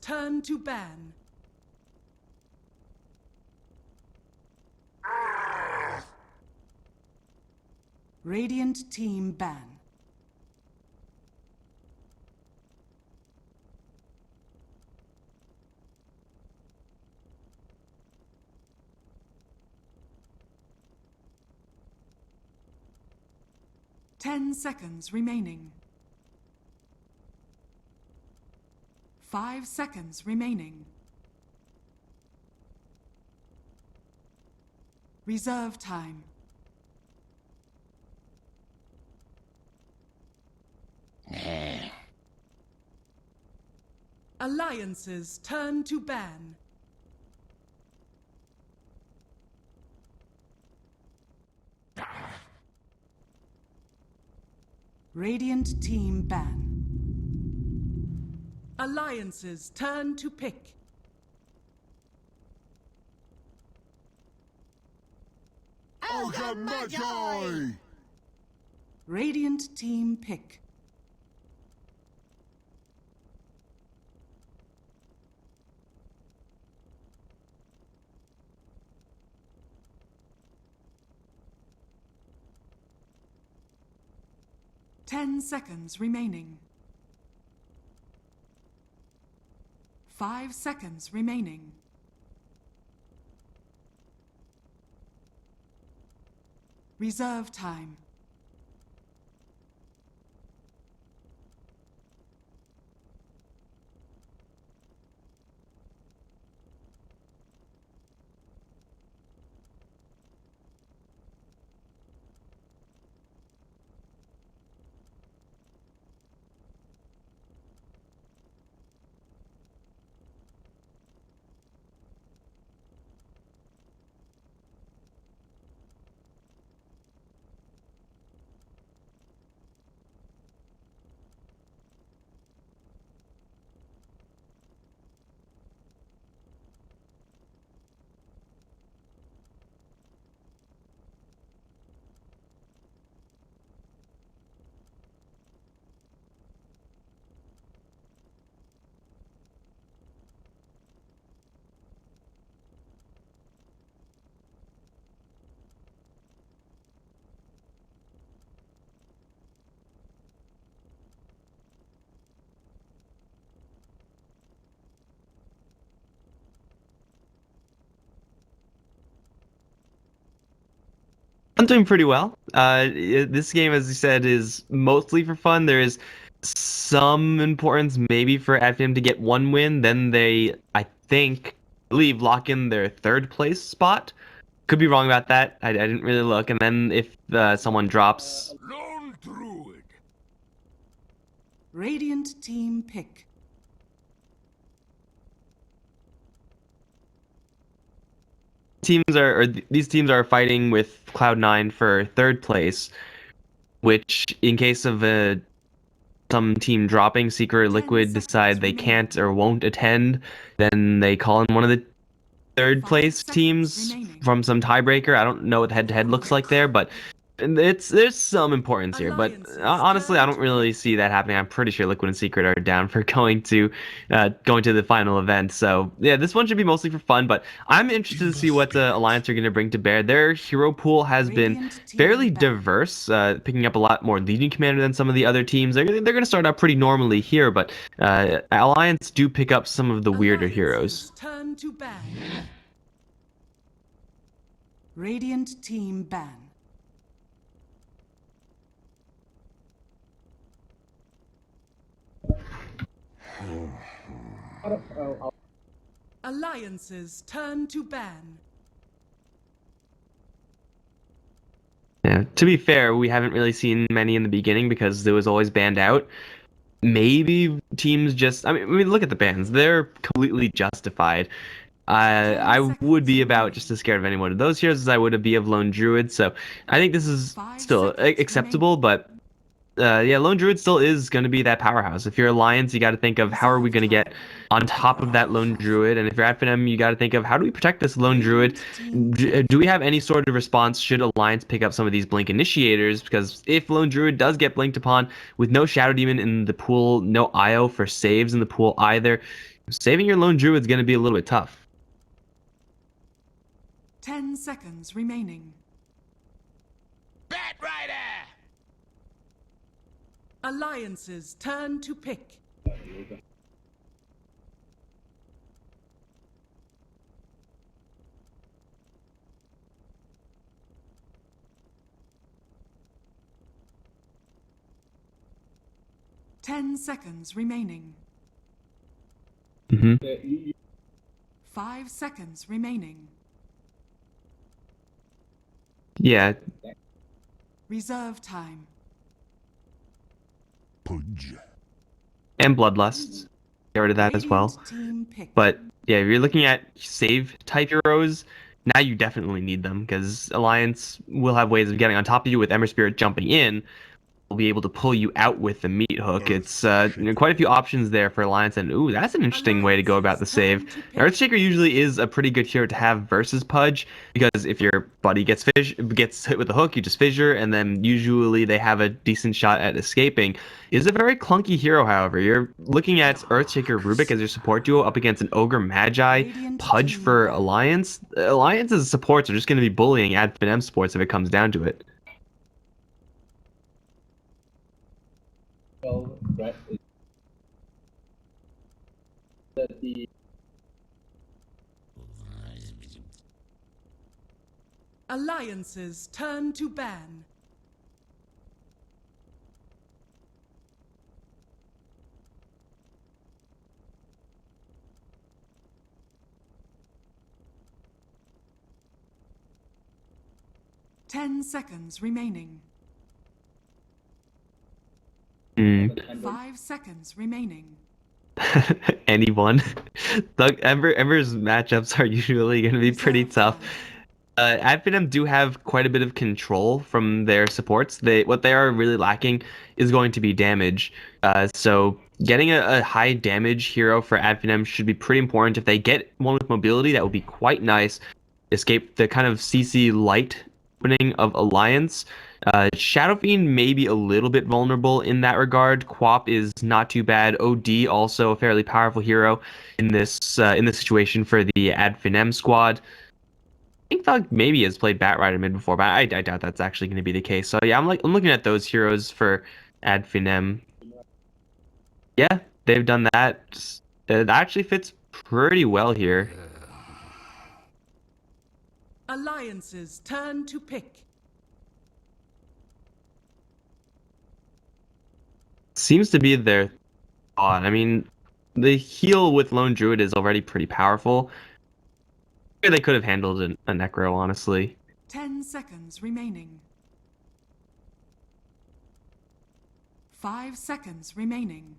Turn to ban. Radiant team ban. Ten seconds remaining. 5 seconds remaining. Reserve time. Alliances turn to ban. Radiant team ban. Alliances turn to pick. Ogre Magi! Radiant team pick. Ten seconds remaining. 5 seconds remaining. Reserve time. I'm doing pretty well. This game, as you said, is mostly for fun. There is some importance maybe for Finem to get one win. Then they, I believe, lock in their third place spot. Could be wrong about that. I didn't really look. And then if someone drops... Lone Druid! Radiant team pick. These teams are fighting with Cloud9 for third place, which in case of some team dropping, Secret or Liquid decide they can't or won't attend, then they call in one of the third place teams from some tiebreaker. I don't know what the head-to-head looks like there, but there's some importance here. But honestly, I don't really see that happening. I'm pretty sure Liquid and Secret are down for going to the final event. So yeah, this one should be mostly for fun. But I'm interested to see what the Alliance are going to bring to bear. Their hero pool has been fairly diverse, picking up a lot more Legion Commander than some of the other teams. They're going to start out pretty normally here, but Alliance do pick up some of the weirder heroes. Turn to ban. Radiant team ban. Alliances turn to ban. Yeah, to be fair, we haven't really seen many in the beginning because it was always banned out. Maybe teams just... I mean, look at the bans. They're completely justified. I would be about just as scared of any one of those heroes as I would be of Lone Druid, so I think this is still acceptable, but yeah, Lone Druid still is going to be that powerhouse. If you're Alliance, you got to think of how are we going to get on top of that Lone Druid, and if you're at Finem, you got to think of how do we protect this Lone Druid? Do we have any sort of response should Alliance pick up some of these Blink Initiators? Because if Lone Druid does get blinked upon with no Shadow Demon in the pool, no IO for saves in the pool either, saving your lone druid is going to be a little bit tough. 10 seconds remaining. Bat Rider! Alliance's turn to pick. Ten seconds remaining. 5 seconds remaining. Yeah, Reserve time. Pudge. and bloodlusts. Get rid of that as well. Radiant team pick. But yeah, if you're looking at save type heroes, now you definitely need them because Alliance will have ways of getting on top of you with Ember Spirit jumping in. Will be able to pull you out with the meat hook. It's quite a few options there for Alliance, and ooh, that's an interesting way to go about the save. Now, Earthshaker usually is a pretty good hero to have versus Pudge because if your buddy gets hit with a hook, you just fissure, and then usually they have a decent shot at escaping. Is a very clunky hero, however. You're looking at Earthshaker Rubik as your support duo up against an Ogre Magi, Pudge for Alliance. Alliance's supports are just going to be bullying Ad Finem supports if it comes down to it. Well, right. Alliance's turn to ban. Ten seconds remaining. 5 seconds remaining. Anyone. Ember's matchups are usually going to be pretty tough. Ad Finem do have quite a bit of control from their supports. What they are really lacking is going to be damage. So getting a high damage hero for Ad Finem should be pretty important. If they get one with mobility, that would be quite nice. Escape the kind of CC light opening of Alliance. Shadow Fiend may be a little bit vulnerable in that regard. Quap is not too bad. OD also a fairly powerful hero in this situation for the Ad Finem squad. I think Thug maybe has played Bat Rider mid before, but I doubt that's actually going to be the case. So yeah, I'm looking at those heroes for Ad Finem. Yeah, they've done that. It actually fits pretty well here. Alliance's turn to pick. Seems to be their thought. I mean, the heal with Lone Druid is already pretty powerful. They could have handled a Necro, honestly. 10 seconds remaining. 5 seconds remaining.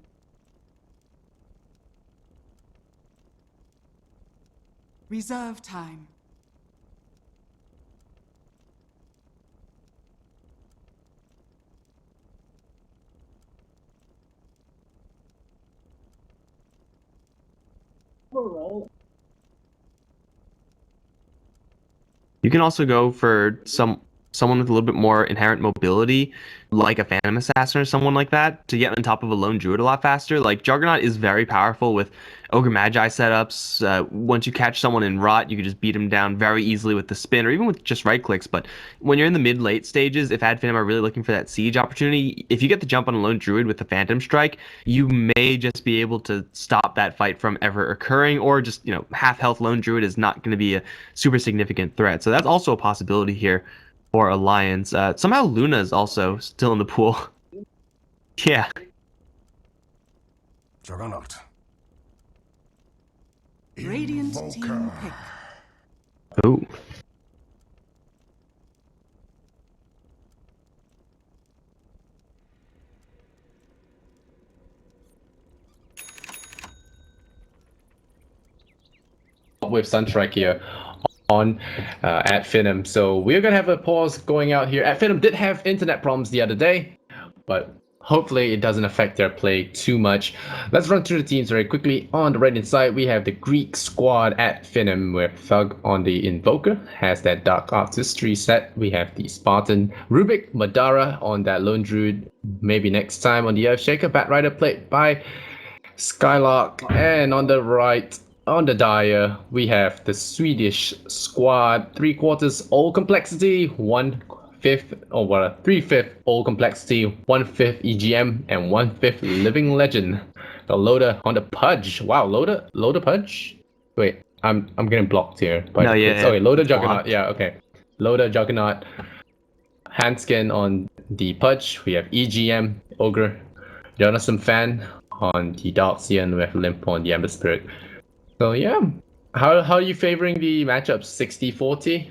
Reserve time. You can also go for someone with a little bit more inherent mobility, like a Phantom Assassin or someone like that, to get on top of a Lone Druid a lot faster. Like, Juggernaut is very powerful with Ogre Magi setups. Once you catch someone in Rot, you can just beat them down very easily with the spin, or even with just right clicks. But when you're in the mid-late stages, if Ad Finem are really looking for that siege opportunity, if you get the jump on a Lone Druid with the Phantom Strike, you may just be able to stop that fight from ever occurring, or just, half health Lone Druid is not going to be a super significant threat. So that's also a possibility here for Alliance. Somehow Luna is also still in the pool. Yeah. Juggernaut. Radiant team pick. Ooh. With Sunstrike here on at Finem. So we're gonna have a pause going out here. At Finem did have internet problems the other day, but hopefully it doesn't affect their play too much. Let's run through the teams very quickly. On the right hand side, we have the Greek squad at Finem, where Thug on the Invoker has that Dark Artistry set. We have the Spartan Rubik, Madara on that Lone Druid, maybe next time on the Earthshaker. Bat Rider played by Skylark, and on the right, on the dial, we have the Swedish squad, 3/4 all complexity, 3/5 all complexity, 1/5 EGM, and 1/5 living legend. The Loader on the Pudge. Wow, Loader Pudge? Wait, I'm getting blocked here. No, yeah, okay, Loader it's Juggernaut. blocked. Yeah, okay. Loader Juggernaut. Handskin on the Pudge. We have EGM, Ogre. Jonathan Fan on the Darkseer, we have Limp on the Ember Spirit. So yeah, how are you favoring the matchups? 60-40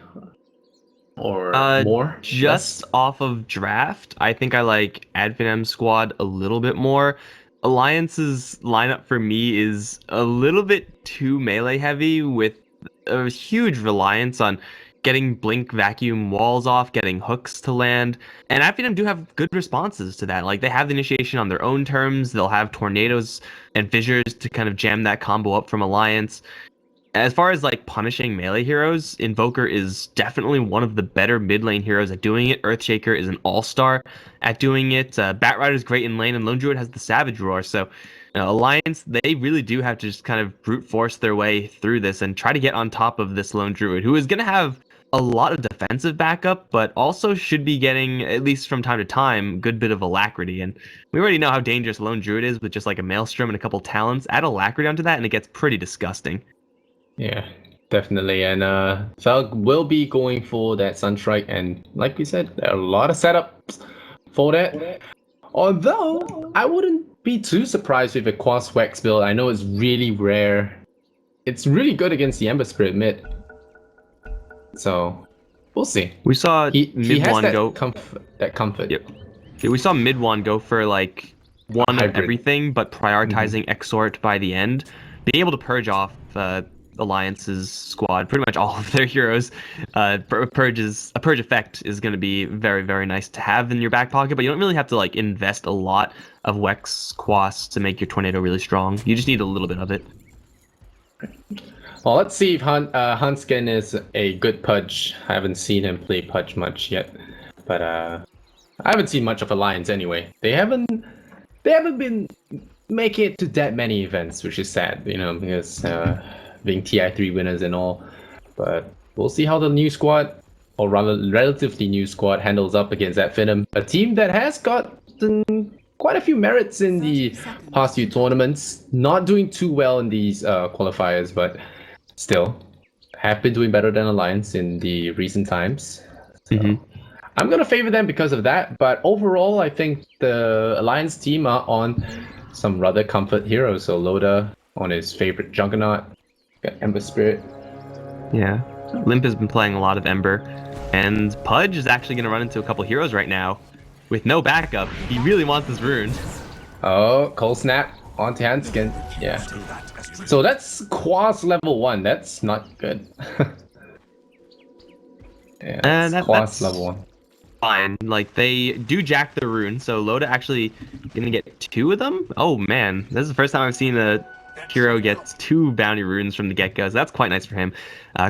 or more? Just off of draft, I think I like Adfinem squad a little bit more. Alliance's lineup for me is a little bit too melee heavy with a huge reliance on getting blink vacuum walls off, getting hooks to land. And Adfinem do have good responses to that. Like they have the initiation on their own terms. They'll have tornadoes and fissures to kind of jam that combo up from Alliance. As far as like punishing melee heroes, Invoker is definitely one of the better mid lane heroes at doing it. Earthshaker is an all-star at doing it. Batrider's great in lane, and Lone Druid has the Savage Roar. So Alliance, they really do have to just kind of brute force their way through this and try to get on top of this Lone Druid, who is going to have a lot of defensive backup, but also should be getting, at least from time to time, a good bit of alacrity. And we already know how dangerous Lone Druid is with just like a Maelstrom and a couple talents. Add alacrity onto that, and it gets pretty disgusting. Yeah, definitely. And Falk will be going for that Sunstrike, and like we said, there are a lot of setups for that. Although I wouldn't be too surprised with a Quas Wax build. I know it's really rare. It's really good against the Ember Spirit mid. So we'll see. We saw He mid has one that go comfort. Yep. Yeah, we saw mid one go for like one Hybrid. of everything, but prioritizing Exort by the end, being able to purge off Alliance's squad, pretty much all of their heroes. A purge effect is going to be very, very nice to have in your back pocket, but you don't really have to like invest a lot of Wex Quas to make your tornado really strong. You just need a little bit of it. Well, let's see if Hanskin is a good Pudge. I haven't seen him play Pudge much yet, but I haven't seen much of Alliance anyway. They haven't been making it to that many events, which is sad, you know, because being TI3 winners and all. But we'll see how the new squad, or rather relatively new squad, handles up against that Finem, a team that has got quite a few merits in the past few tournaments. Not doing too well in these qualifiers, but still have been doing better than Alliance in the recent times. So I'm gonna favor them because of that, but overall I think the Alliance team are on some rather comfort heroes. So Loda on his favorite Juggernaut, got Ember Spirit. Yeah, Limp has been playing a lot of Ember, and Pudge is actually going to run into a couple heroes right now with no backup. He really wants this rune. Oh, Cold Snap onto Hanskin. Yeah. So that's Quas level 1. That's not good. Yeah, that's Quas level 1. Fine. Like, they do jack the rune, so Loda actually gonna get 2 of them? Oh man, this is the first time I've seen a hero get 2 bounty runes from the get-go, so that's quite nice for him.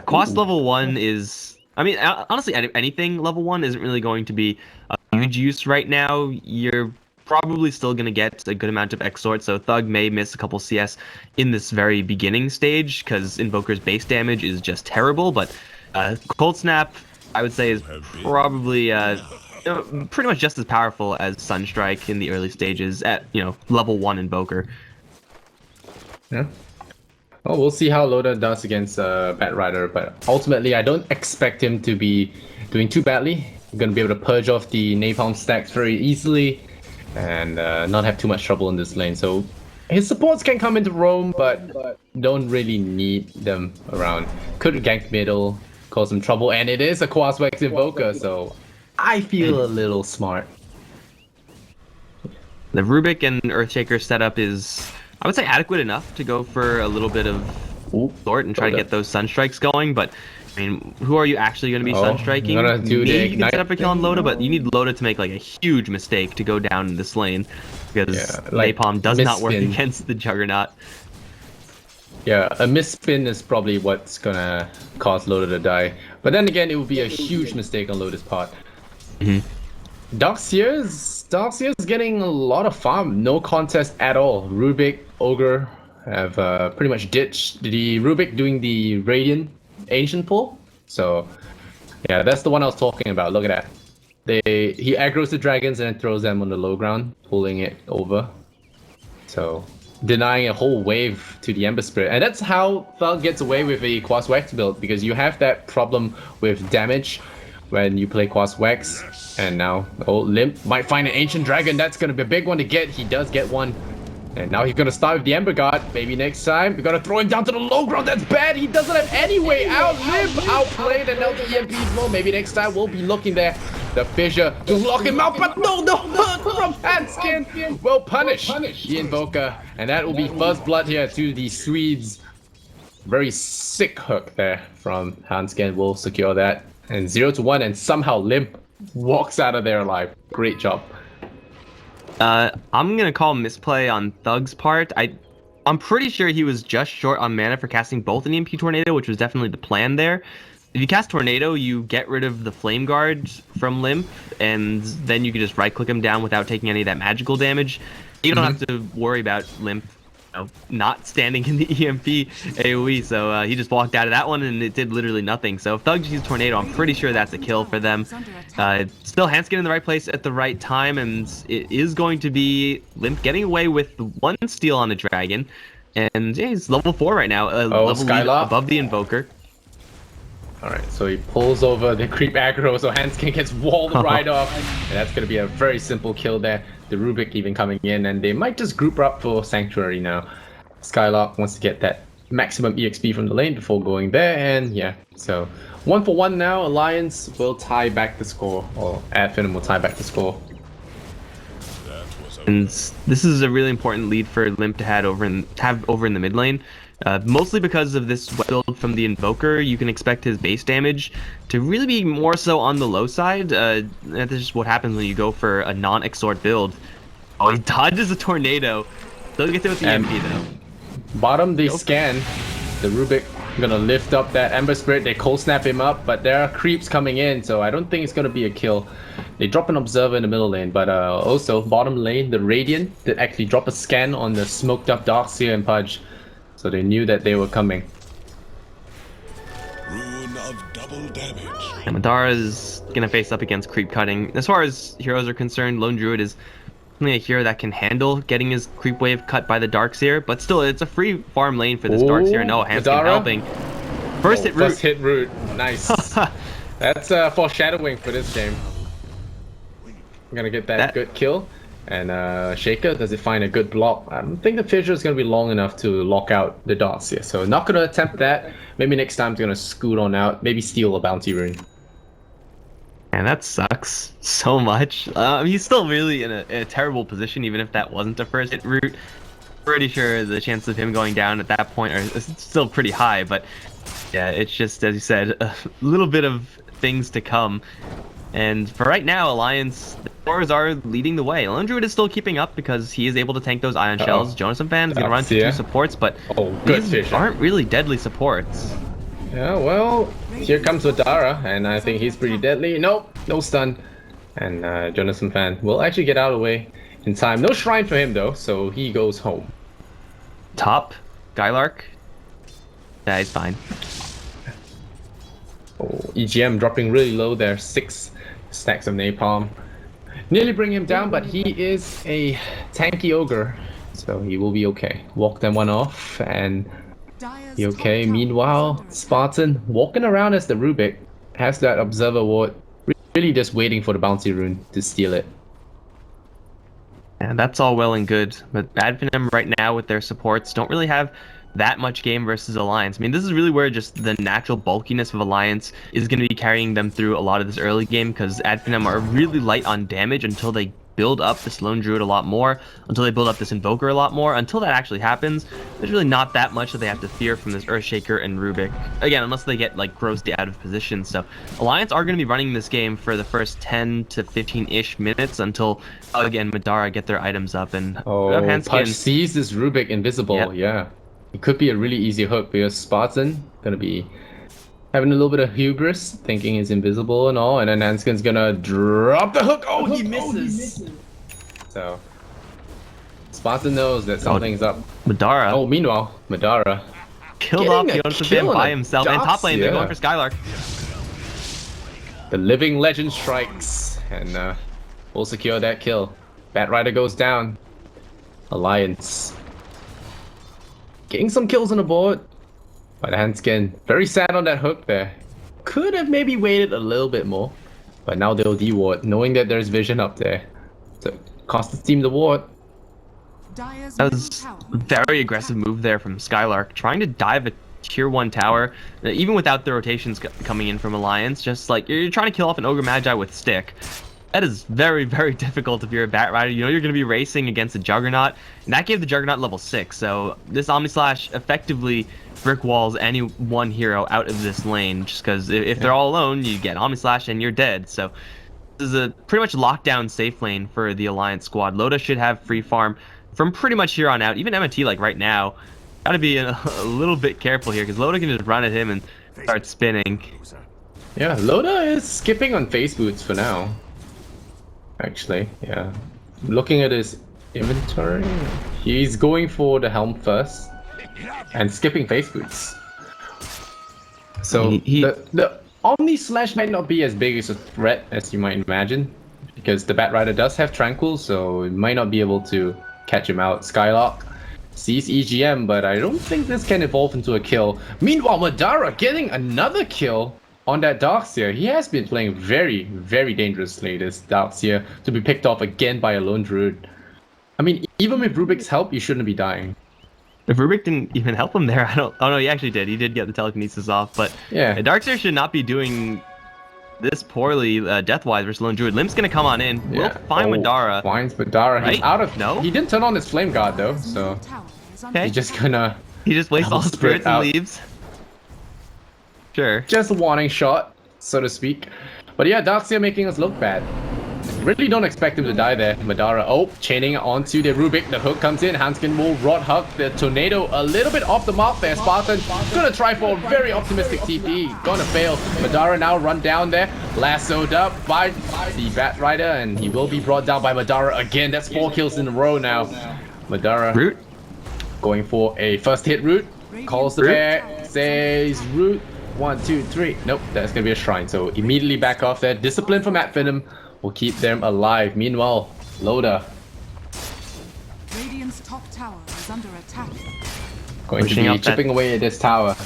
Quas level 1 is... I mean, honestly, anything level 1 isn't really going to be a huge use right now. You're probably still going to get a good amount of Exort, so Thug may miss a couple CS in this very beginning stage, because Invoker's base damage is just terrible, but Cold Snap, I would say, is probably pretty much just as powerful as Sunstrike in the early stages at, you know, level 1 Invoker. Yeah. Well, we'll see how Loda does against Batrider, but ultimately I don't expect him to be doing too badly. He's going to be able to purge off the Napalm stacks very easily and not have too much trouble in this lane. So his supports can come into roam, but don't really need them around. Could gank middle, cause some trouble, and it is a Quas Wax Invoker, so I feel a little smart. The Rubik and Earthshaker setup is, I would say, adequate enough to go for a little bit of sort and try to get those Sunstrikes going, but I mean, who are you actually going to be Sunstriking? Maybe you can set up a kill on Loda, but you need Loda to make like a huge mistake to go down in this lane, because Napalm does not work against the Juggernaut. Yeah, a misspin is probably what's gonna cause Loda to die. But then again, it would be a huge mistake on Loda's part. Darkseer's getting a lot of farm. No contest at all. Rubik, Ogre have pretty much ditched the Rubik doing the Radiant Ancient pull. So yeah, that's the one I was talking about. Look at that. He aggroes the dragons and then throws them on the low ground, pulling it over. So denying a whole wave to the Ember Spirit. And that's how Thug gets away with a Quas Wax build, because you have that problem with damage when you play Quas Wax. And now, Limp might find an Ancient Dragon. That's going to be a big one to get. He does get one. And now he's going to start with the Ember Guard. Maybe next time, we're going to throw him down to the low ground. That's bad. He doesn't have any way out. Limp outplayed, and now the EMP's low. Maybe next time we'll be looking there. The Fissure to lock him out, but no hurt from Hanskin. Well punish the Invoker. And that will be first blood here to the Swedes. Very sick hook there from Hanskin. Will secure that. And 0-1, and somehow Limp walks out of there alive. Great job. I'm gonna call misplay on Thug's part. I'm pretty sure he was just short on mana for casting both an EMP Tornado, which was definitely the plan there. If you cast Tornado, you get rid of the Flame Guard from Limp, and then you can just right-click him down without taking any of that magical damage. You don't have to worry about Limp not standing in the EMP AoE, so he just walked out of that one and it did literally nothing. So if Thug used Tornado, I'm pretty sure that's a kill for them. Still Hanskin in the right place at the right time, and it is going to be Limp getting away with one steal on the dragon. And yeah, he's level 4 right now, level lead above the Invoker. Alright, so he pulls over the creep aggro, so Hanskin gets walled right off. And that's going to be a very simple kill there. The Rubik even coming in, and they might just group up for Sanctuary now. Skylark wants to get that maximum EXP from the lane before going there, and yeah. So 1-for-1 now. Alliance will tie back the score, or Finem will tie back the score. And this is a really important lead for Limp to have over in the mid lane. Mostly because of this build from the Invoker, you can expect his base damage to really be more so on the low side. That's just what happens when you go for a non-exort build. Oh, he dodges a Tornado. Still gets it with the EMP though. Bottom, they scan. The Rubik gonna lift up that Ember Spirit. They cold snap him up, but there are creeps coming in, so I don't think it's gonna be a kill. They drop an Observer in the middle lane, but also bottom lane, the Radiant did actually drop a scan on the smoked up Darkseer and Pudge. So they knew that they were coming. Rune of double damage. And Madara's gonna face up against creep cutting. As far as heroes are concerned, Lone Druid is definitely a hero that can handle getting his creep wave cut by the Darkseer, but still, it's a free farm lane for this Darkseer. No, Hanskin helping. First hit root. Nice. That's foreshadowing for this game. I'm gonna get that good kill. And Shaker, does it find a good block? I don't think the Fissure is going to be long enough to lock out the Darkseer. So not going to attempt that. Maybe next time he's going to scoot on out. Maybe steal a bounty rune. And that sucks so much. He's still really in a terrible position, even if that wasn't a first hit route. Pretty sure the chance of him going down at that point are still pretty high. But yeah, it's just, as you said, a little bit of things to come. And for right now, Alliance, the Thors are leading the way. Lone Druid is still keeping up because he is able to tank those Ion Shells. Jonathan Fan is going to run to 2 supports, but these aren't really deadly supports. Yeah, well, here comes Madara, and I think he's pretty deadly. Nope, no stun. And Jonathan Fan will actually get out of the way in time. No shrine for him, though, so he goes home. Top, Skylark. Yeah, he's fine. Oh, EGM dropping really low there. 6 stacks of napalm. Nearly bring him down, but he is a tanky ogre, so he will be okay. Walk that one off, and be okay. Meanwhile, Spartan walking around as the Rubik has that Observer Ward, really just waiting for the bounty rune to steal it. And that's all well and good, but Finem right now with their supports don't really have that much game versus Alliance. I mean, this is really where just the natural bulkiness of Alliance is going to be carrying them through a lot of this early game, because Finem are really light on damage until they build up this Lone Druid a lot more, until they build up this Invoker a lot more. Until that actually happens, there's really not that much that they have to fear from this Earthshaker and Rubik. Again, unless they get like grossly out of position. So Alliance are going to be running this game for the first 10 to 15-ish minutes until, again, Madara get their items up. And Pudge sees this Rubik invisible. Yeah. It could be a really easy hook because Spartan gonna be having a little bit of hubris, thinking he's invisible and all, and then Hanskin's gonna drop the hook. Oh, he misses. So Spartan knows that something's up. Madara Oh, meanwhile, Madara killed off getting a Jonas kill on by a himself, and top lane they're yeah. going for Skylark. The living legend strikes, and we'll secure that kill. Bat Rider goes down. Alliance getting some kills on the board, but Hanskin very sad on that hook there. Could have maybe waited a little bit more, but now they'll deward, knowing that there's vision up there. So cost the team the ward. Dire's That middle was tower a very aggressive move there from Skylark, trying to dive a tier 1 tower, even without the rotations coming in from Alliance. Just like you're trying to kill off an Ogre Magi with stick. That is very, very difficult if you're a Bat Rider. You know you're going to be racing against a Juggernaut, and that gave the Juggernaut level 6. So this Omni Slash effectively brick walls any one hero out of this lane, just because if they're all alone, you get Omni Slash and you're dead. So this is a pretty much lockdown safe lane for the Alliance squad. Loda should have free farm from pretty much here on out. Even MT, like right now, got to be a little bit careful here, because Loda can just run at him and start spinning. Yeah, Loda is skipping on face boots for now. Actually, yeah. Looking at his inventory, he's going for the helm first and skipping face boots. So the Omni Slash might not be as big as a threat as you might imagine, because the Bat Rider does have Tranquil, so it might not be able to catch him out. Skylark sees EGM, but I don't think this can evolve into a kill. Meanwhile, Madara getting another kill on that Darkseer. He has been playing very, very dangerously, this Darkseer, to be picked off again by a lone druid. I mean, even with Rubik's help, you shouldn't be dying. If Rubik didn't even help him there, I don't... Oh no, he actually did. He did get the telekinesis off, but yeah, Darkseer should not be doing this poorly death-wise versus lone druid. Limp's gonna come on in. Yeah. We'll find Madara. Finds Madara. Right? He's out of... No? He didn't turn on his Flame Guard though, so... Okay. He's just gonna... He just wastes all his spirits and out. leaves. Sure. Just a warning shot, so to speak. But yeah, Darkseer making us look bad. Really don't expect him to die there. Madara, chaining onto the Rubik. The hook comes in. Hanskin will rod hug the tornado a little bit off the mark there. Spartan gonna try for a very optimistic TP. Gonna fail. Madara now run down there. Lassoed up by the Bat Rider, and he will be brought down by Madara again. That's 4 kills in a row now. Madara Root. going for a first hit root. Calls the bear. Says root. 1, 2, 3. Nope, that's gonna be a shrine. So immediately back off there. Discipline from Finem will keep them alive. Meanwhile, Loda Radiant's top tower is under attack. going Pushing to be up that- chipping away at this tower.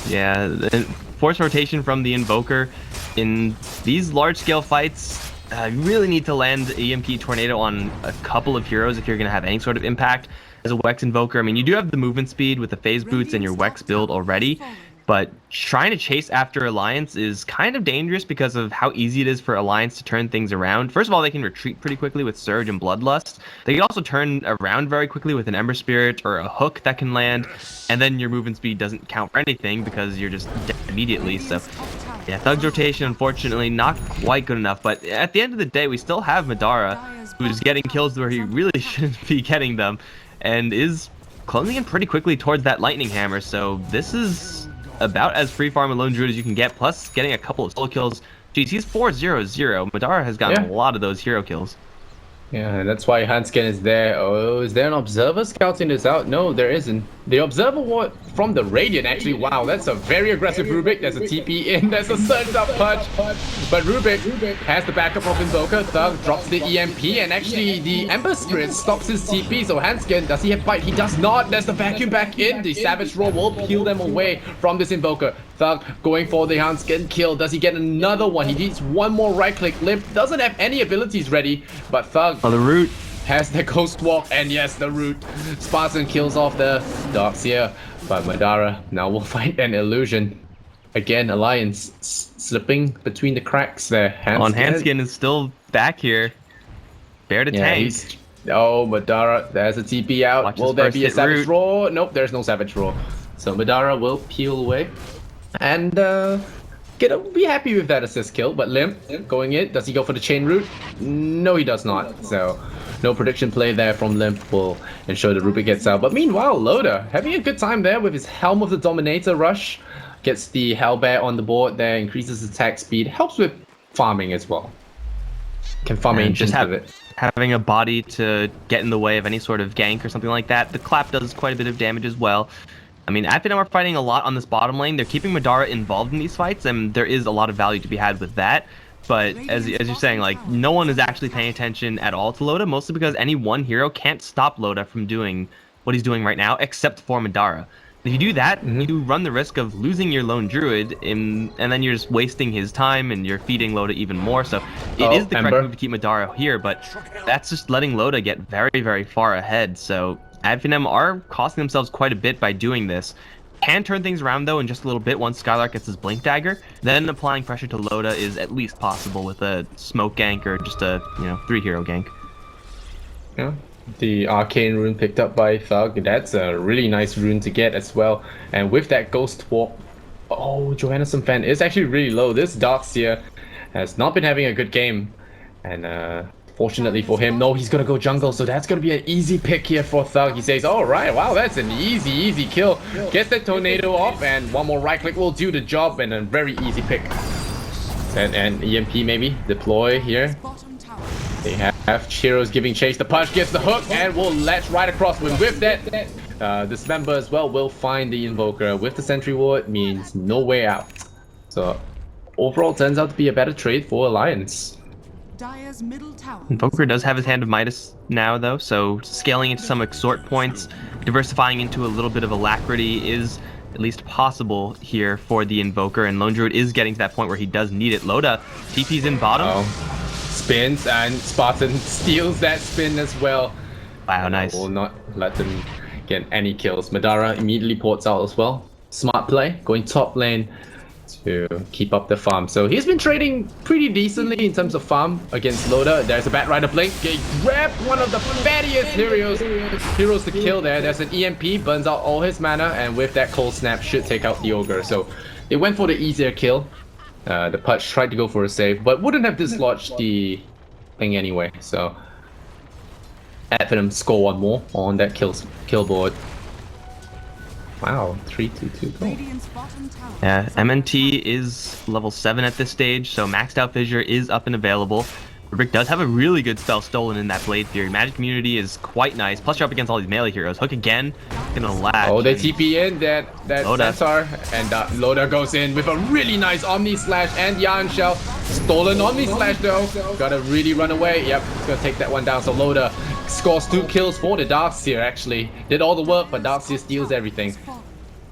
Yeah, and force rotation from the Invoker. In these large-scale fights, you really need to land EMP Tornado on a couple of heroes if you're going to have any sort of impact as a Wex Invoker. I mean, you do have the movement speed with the phase boots and your Wex build already, but trying to chase after Alliance is kind of dangerous because of how easy it is for Alliance to turn things around. First of all, they can retreat pretty quickly with Surge and Bloodlust. They can also turn around very quickly with an Ember Spirit or a hook that can land, and then your movement speed doesn't count for anything because you're just dead immediately. So yeah, Thug's rotation, unfortunately, not quite good enough. But at the end of the day, we still have Madara, who's getting kills where he really shouldn't be getting them, and is closing in pretty quickly towards that Lightning Hammer. So this is about as free farm and lone druid as you can get, plus getting a couple of solo kills. Jeez, he's 4-0-0. Madara has gotten a lot of those hero kills. Yeah, that's why Hanskin is there. Oh, is there an observer scouting this out? No, there isn't. The observer ward from the Radiant, actually. Wow, that's a very aggressive Rubik. There's a TP in. There's a surge up punch. But Rubik has the backup of Invoker. Thug drops the EMP, and actually the Ember Spirit stops his TP. So Hanskin, does he have bite? He does not. There's the vacuum back in. The Savage Roar will peel them away from this Invoker. Thug going for the Hanskin kill. Does he get another one? He needs one more right click. Limp doesn't have any abilities ready, but Thug Oh, the root has the Ghost Walk, and yes, the root. Spartan kills off the Darkseer, but Madara now will find an illusion. Again, Alliance slipping between the cracks there. Hanskin is still back here. Bear to tank. Oh, Madara, there's a TP out. Watch Will his there first be a hit Savage root. Roar? Nope, there's no Savage Roar. So Madara will peel away. And gonna be happy with that assist kill, but Limp going in. Does he go for the chain route? No, he does not. So no prediction play there from Limp will ensure the Rubik gets out. But meanwhile, Loda having a good time there with his Helm of the Dominator rush. gets the Hellbear on the board there, increases attack speed, helps with farming as well. Can farm And ancients just with it. having a body to get in the way of any sort of gank or something like that. The clap does quite a bit of damage as well. I mean, Finem are fighting a lot on this bottom lane. They're keeping Madara involved in these fights, and there is a lot of value to be had with that. But as you're saying, like, no one is actually paying attention at all to Loda, mostly because any one hero can't stop Loda from doing what he's doing right now, except for Madara. If you do that, you run the risk of losing your lone druid, and then you're just wasting his time, and you're feeding Loda even more. So it is the correct move to keep Madara here, but that's just letting Loda get very, very far ahead. So Finem are costing themselves quite a bit by doing this. Can turn things around though in just a little bit once Skylark gets his Blink Dagger. Then applying pressure to Loda is at least possible with a smoke gank or just a 3-hero gank. Yeah, the Arcane rune picked up by Thug. That's a really nice rune to get as well. And with that Ghost Walk, Johannesson fan is actually really low. This Darkseer has not been having a good game, and fortunately for him, no, he's gonna go jungle, so that's gonna be an easy pick here for Thug. He says, alright, wow, that's an easy kill. Gets the tornado off, and one more right click will do the job, and a very easy pick. And EMP maybe, deploy here. They have Chiro's giving chase, the punch gets the hook, and will latch right across with that. Dismember as well will find the Invoker. With the Sentry Ward, means no way out. So overall, turns out to be a better trade for Alliance. Dire's middle tower. Invoker does have his Hand of Midas now, though, so scaling into some exhort points, diversifying into a little bit of Alacrity is at least possible here for the Invoker, and Lone Druid is getting to that point where he does need it. Loda, TP's in bottom. Spins, and Spartan steals that spin as well. Wow, nice. Will not let them get any kills. Madara immediately ports out as well. Smart play, going top lane to keep up the farm. So he's been trading pretty decently in terms of farm against Loda. There's a Batrider blink. He grabbed one of the fattiest heroes to kill there. There's an EMP, burns out all his mana, and with that cold snap should take out the Ogre. So they went for the easier kill. The Pudge tried to go for a save, but wouldn't have dislodged the thing anyway. So Finem score one more on that kill board. Wow, 3-2-2 goal. Yeah, MNT is level 7 at this stage, so maxed out Fissure is up and available. Rubric does have a really good spell stolen in that Blade Fury. Magic Immunity is quite nice, plus you're up against all these melee heroes. Hook again, gonna latch. Oh, they TP in that Centaur, and Loda goes in with a really nice Omni Slash and Yarn Shell. Stolen Omni Slash though, gotta really run away. Yep, it's gonna take that one down, so Loda scores 2 kills for the Darkseer actually. Did all the work, but Darkseer steals everything.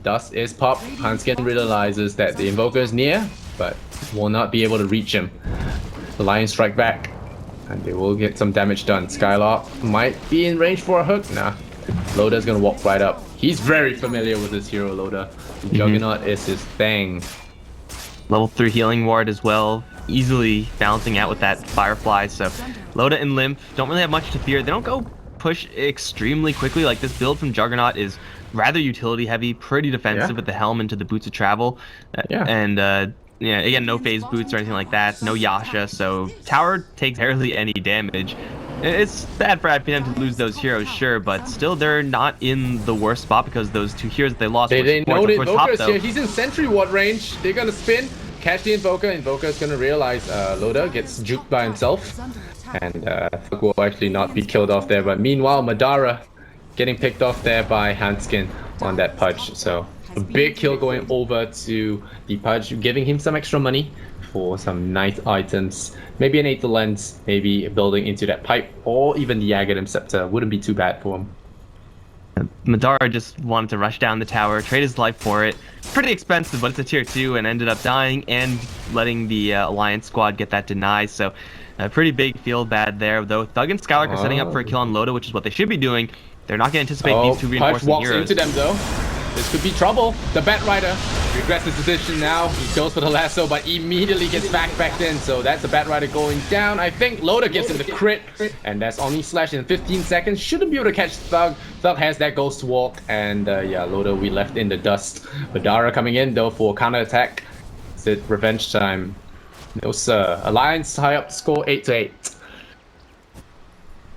Dust is popped. Hanskin realizes that the Invoker is near, but will not be able to reach him. The Lions strike back, and they will get some damage done. Skylark might be in range for a hook. Nah, Loda's gonna walk right up. He's very familiar with this hero, Loda. Juggernaut is his thing. Level 3 healing ward as well, easily balancing out with that Firefly. So Loda and Lymph don't really have much to fear. They don't go push extremely quickly. Like, this build from Juggernaut is rather utility heavy, pretty defensive with the helm into the boots of travel. And yeah, again, no phase boots or anything like that, no Yasha, so tower takes barely any damage. It's bad for Finem to lose those heroes, sure, but still they're not in the worst spot because those 2 heroes that they lost They know the Invoker is though. here. He's in Sentry Ward range. They're gonna spin, catch the Invoker. Invoker is gonna realize Loda gets juked by himself, and Thug will actually not be killed off there. But meanwhile, Madara getting picked off there by Hanskin on that Pudge. So a big kill going over to the Pudge, giving him some extra money for some nice items. Maybe an Aether Lens, maybe building into that pipe, or even the Aghanim Scepter. Wouldn't be too bad for him. Madara just wanted to rush down the tower, trade his life for it. Pretty expensive, but it's a tier 2 and ended up dying and letting the Alliance squad get that denied. So a pretty big feel bad there, though. Thug and Skylark are setting up for a kill on Loda, which is what they should be doing. They're not going to anticipate these 2 reinforcing walks heroes. into them though. This could be trouble. The Batrider regrets his position now. He goes for the lasso, but immediately gets back in. So that's the Batrider going down. I think Loda gets in the crit, and that's Omni Slash in 15 seconds. Shouldn't be able to catch Thug. Thug has that Ghost Walk, and yeah, Loda we left in the dust. Madara coming in though for counter attack. Is it revenge time? No sir. Alliance high up score 8-8.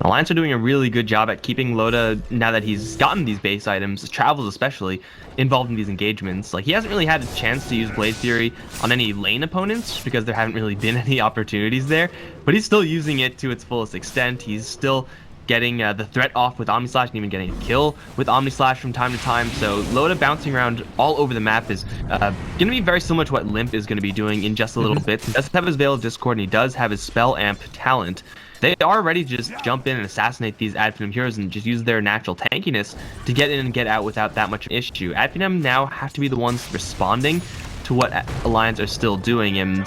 Alliance are doing a really good job at keeping Loda, now that he's gotten these base items, travels especially, involved in these engagements. Like, he hasn't really had a chance to use Blade Fury on any lane opponents because there haven't really been any opportunities there, but he's still using it to its fullest extent. He's still getting the threat off with Omni Slash and even getting a kill with Omni Slash from time to time. So Loda bouncing around all over the map is going to be very similar to what Limp is going to be doing in just a little bit. He does have his Veil of Discord and he does have his Spell Amp talent. They are ready to just jump in and assassinate these Ad Finem heroes and just use their natural tankiness to get in and get out without that much issue. Ad Finem now have to be the ones responding to what Alliance are still doing, and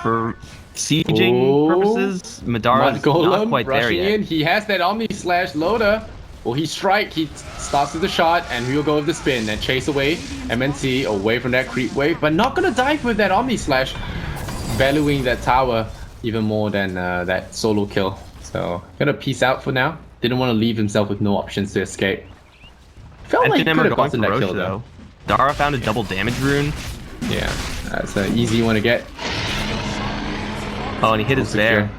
for sieging purposes, Madara's not quite there yet. In. He has that Omni Slash Loda. Will he strike? He starts with the shot, and he'll go with the spin and chase away MNT away from that creep wave, but not gonna dive with that Omni Slash, valuing that tower even more than that solo kill. So gonna peace out for now. Didn't want to leave himself with no options to escape. Felt like he could have gotten that kill though. Dara found a double damage rune. Yeah, that's an easy one to get. Oh, and he hit his bear.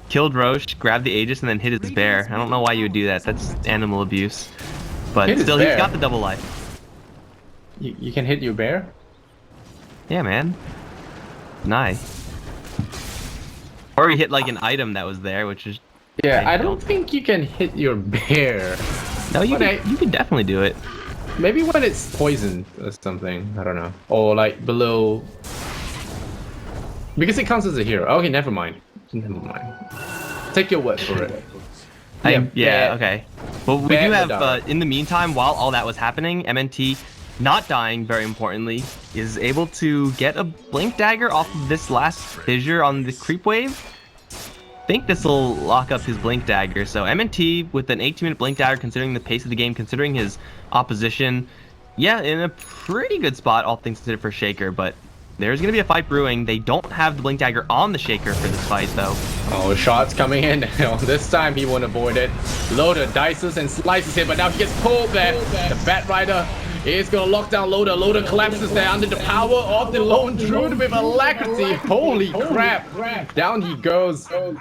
Killed Roche, grabbed the Aegis, and then hit his bear. I don't know why you would do that. That's animal abuse. But still, he's got the double life. You can hit your bear? Yeah, man. Nice. Or he hit like an item that was there, which is... Yeah, I don't think you can hit your bear. No, you can definitely do it. Maybe when it's poisoned or something. I don't know. Or like below... Because it counts as a hero. Okay, never mind. Never mind. Take your word for it. Yeah, okay. Well, we do have, in the meantime, while all that was happening, MNT, not dying, very importantly, is able to get a Blink Dagger off of this last fissure on the creep wave. I think this will lock up his Blink Dagger. So MNT with an 18-minute Blink Dagger, considering the pace of the game, considering his opposition, yeah, in a pretty good spot, all things considered, for Shaker, but there's going to be a fight brewing. They don't have the Blink Dagger on the Shaker for this fight, though. Oh, shots coming in. This time he won't avoid it. Loda dices and slices him, but now he gets pulled there. The Bat Rider is going to lock down Loda. Loda collapses there under the power of the Lone Druid with alacrity. Holy crap. Down he goes. Do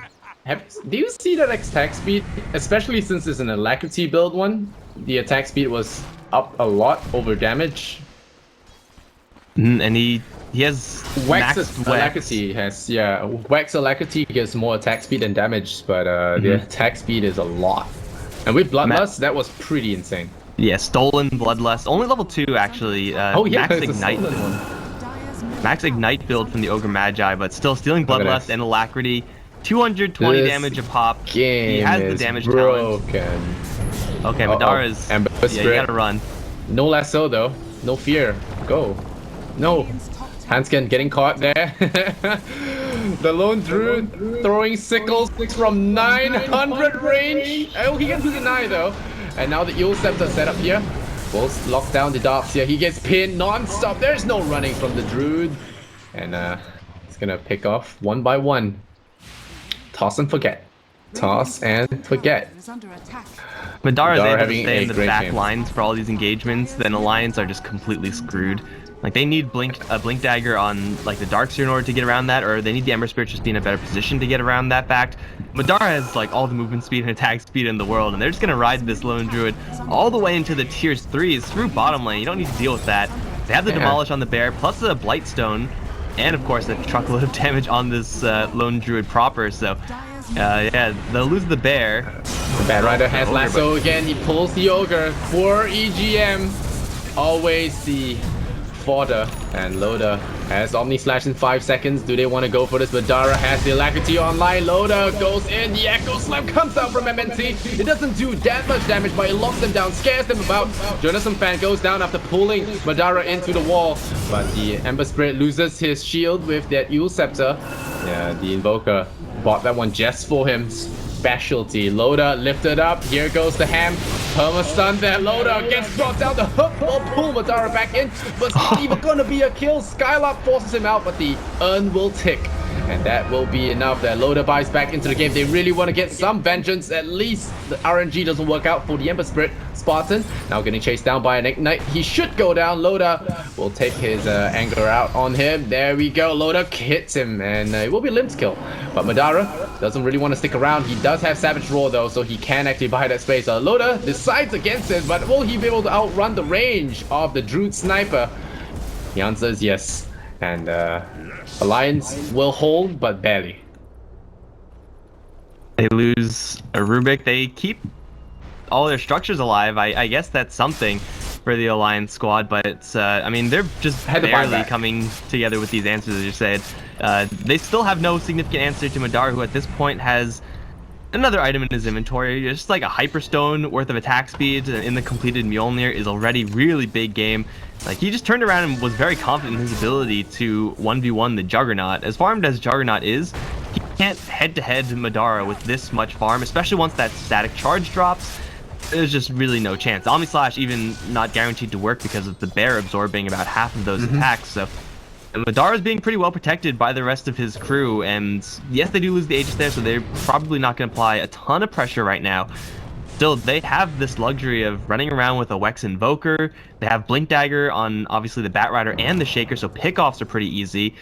you see that attack speed? Especially since it's an alacrity build one. The attack speed was up a lot over damage. And he has Wax's alacrity has, yeah, Wax alacrity gives more attack speed and damage, but the attack speed is a lot. And with Bloodlust, that was pretty insane. Yeah, Stolen Bloodlust, only level 2 actually. Max Ignite. Max Ignite build from the Ogre Magi, but still stealing Bloodlust and alacrity. 220 damage a pop. He has the damage talent. Okay, Madara's. Yeah, you gotta run. No lasso though. No fear. Go. No. Hanskin getting caught there. The Lone Druid throwing sickles from 900 range. Oh, he gets to deny though. And now the Eel Scepter set up here. Both lock down the darts here. He gets pinned non-stop. There's no running from the Druid. And he's gonna pick off one by one. Toss and forget. Toss and forget. Madara is able to stay in the back lines for all these engagements. Then Alliance are just completely screwed. Like, they need a Blink Dagger on like the Darkseer in order to get around that, or they need the Ember Spirit just be in a better position to get around that fact. Madara has like all the movement speed and attack speed in the world, and they're just gonna ride this Lone Druid all the way into the tiers 3s through bottom lane. You don't need to deal with that. They have the Demolish on the Bear, plus the Blightstone, and of course a truckload of damage on this Lone Druid proper. So yeah, they'll lose the Bear. The Bat Rider has lasso again. He pulls the Ogre for EGM. Always the fodder, and Loda has Omni Slash in 5 seconds. Do they want to go for this? Madara has the alacrity online. Loda goes in. The Echo Slam comes out from MNT. It doesn't do that much damage, but it locks them down, scares them about. Jonathan Fan goes down after pulling Madara into the wall, but the Ember Spirit loses his shield with that Eel Scepter. Yeah, the Invoker bought that one just for him. Specialty. Loda lifted up. Here goes the ham. Perma stun there. Loda gets brought down. The hook will pull Madara back in, but it's not even gonna be a kill. Skylark forces him out, but the urn will tick, and that will be enough. That Loda buys back into the game. They really want to get some vengeance. At least the RNG doesn't work out for the Ember Spirit. Spartan now getting chased down by an Ignite. He should go down. Loda will take his anger out on him. There we go. Loda hits him, and it will be a Limbs kill. But Madara doesn't really want to stick around. He does have Savage Roar though, so he can actually buy that space. Loda decides against it, but will he be able to outrun the range of the Druid Sniper? The answer is yes. And Alliance will hold, but barely. They lose a Rubik. They keep all their structures alive. I guess that's something for the Alliance squad, but it's, I mean, they're just barely coming together with these answers, as you said. They still have no significant answer to Madara, who at this point has another item in his inventory. Just like a Hyperstone worth of attack speed in the completed Mjolnir is already really big game. Like, he just turned around and was very confident in his ability to 1v1 the Juggernaut. As farmed as Juggernaut is, he can't head-to-head Madara with this much farm, especially once that static charge drops. There's just really no chance. Omni Slash even not guaranteed to work because of the bear absorbing about half of those attacks. So Madara's being pretty well protected by the rest of his crew, and yes, they do lose the Aegis there, so they're probably not going to apply a ton of pressure right now. Still, they have this luxury of running around with a Wex Invoker. They have Blink Dagger on obviously the Batrider and the Shaker, so pickoffs are pretty easy.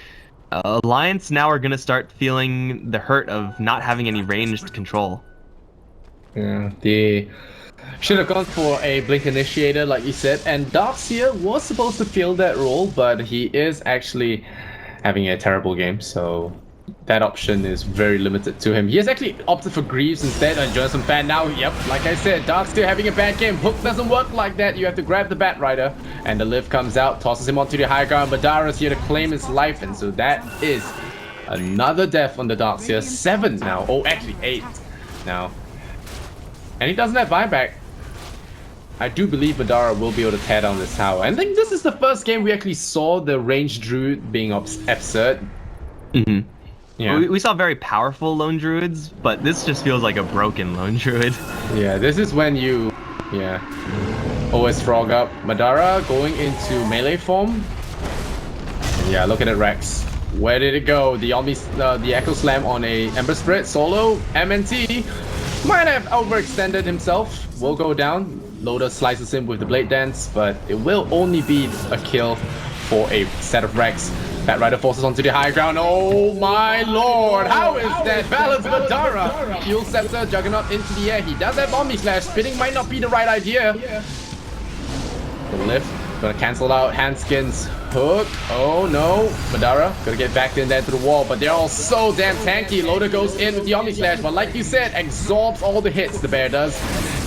Alliance now are going to start feeling the hurt of not having any ranged control. Yeah, they should have gone for a Blink Initiator, like you said, and Darkseer was supposed to fill that role, but he is actually having a terrible game, so that option is very limited to him. He has actually opted for Greaves instead and joins some fan now. Yep, like I said, Darkseer having a bad game. Hook doesn't work like that. You have to grab the Batrider, and the lift comes out, tosses him onto the high ground. Madara's here to claim his life, and so that is another death on the Darkseer. 7 now. Oh, actually 8 now. And he doesn't have buyback. I do believe Madara will be able to tear down this tower. And I think this is the first game we actually saw the ranged druid being absurd. Yeah. We saw very powerful lone druids, but this just feels like a broken lone druid. Yeah, this is when you, always frog up. Madara going into melee form. Yeah, look at it, Rex. Where did it go? The Echo Slam on a Ember Spirit solo. MNT might have overextended himself. Will go down. Loda slices him with the Blade Dance, but it will only be a kill for a set of Rex. Batrider forces onto the high ground. Oh my lord! How is that balance, Madara? Fuel Scepter, Juggernaut into the air. He does have Omni Slash. Spinning might not be the right idea. The lift. Gonna cancel out Handskins. Hook. Oh no. Madara gonna get back in there to the wall, but they're all so damn tanky. Loda goes in with the Omni Slash, but like you said, absorbs all the hits, the bear does.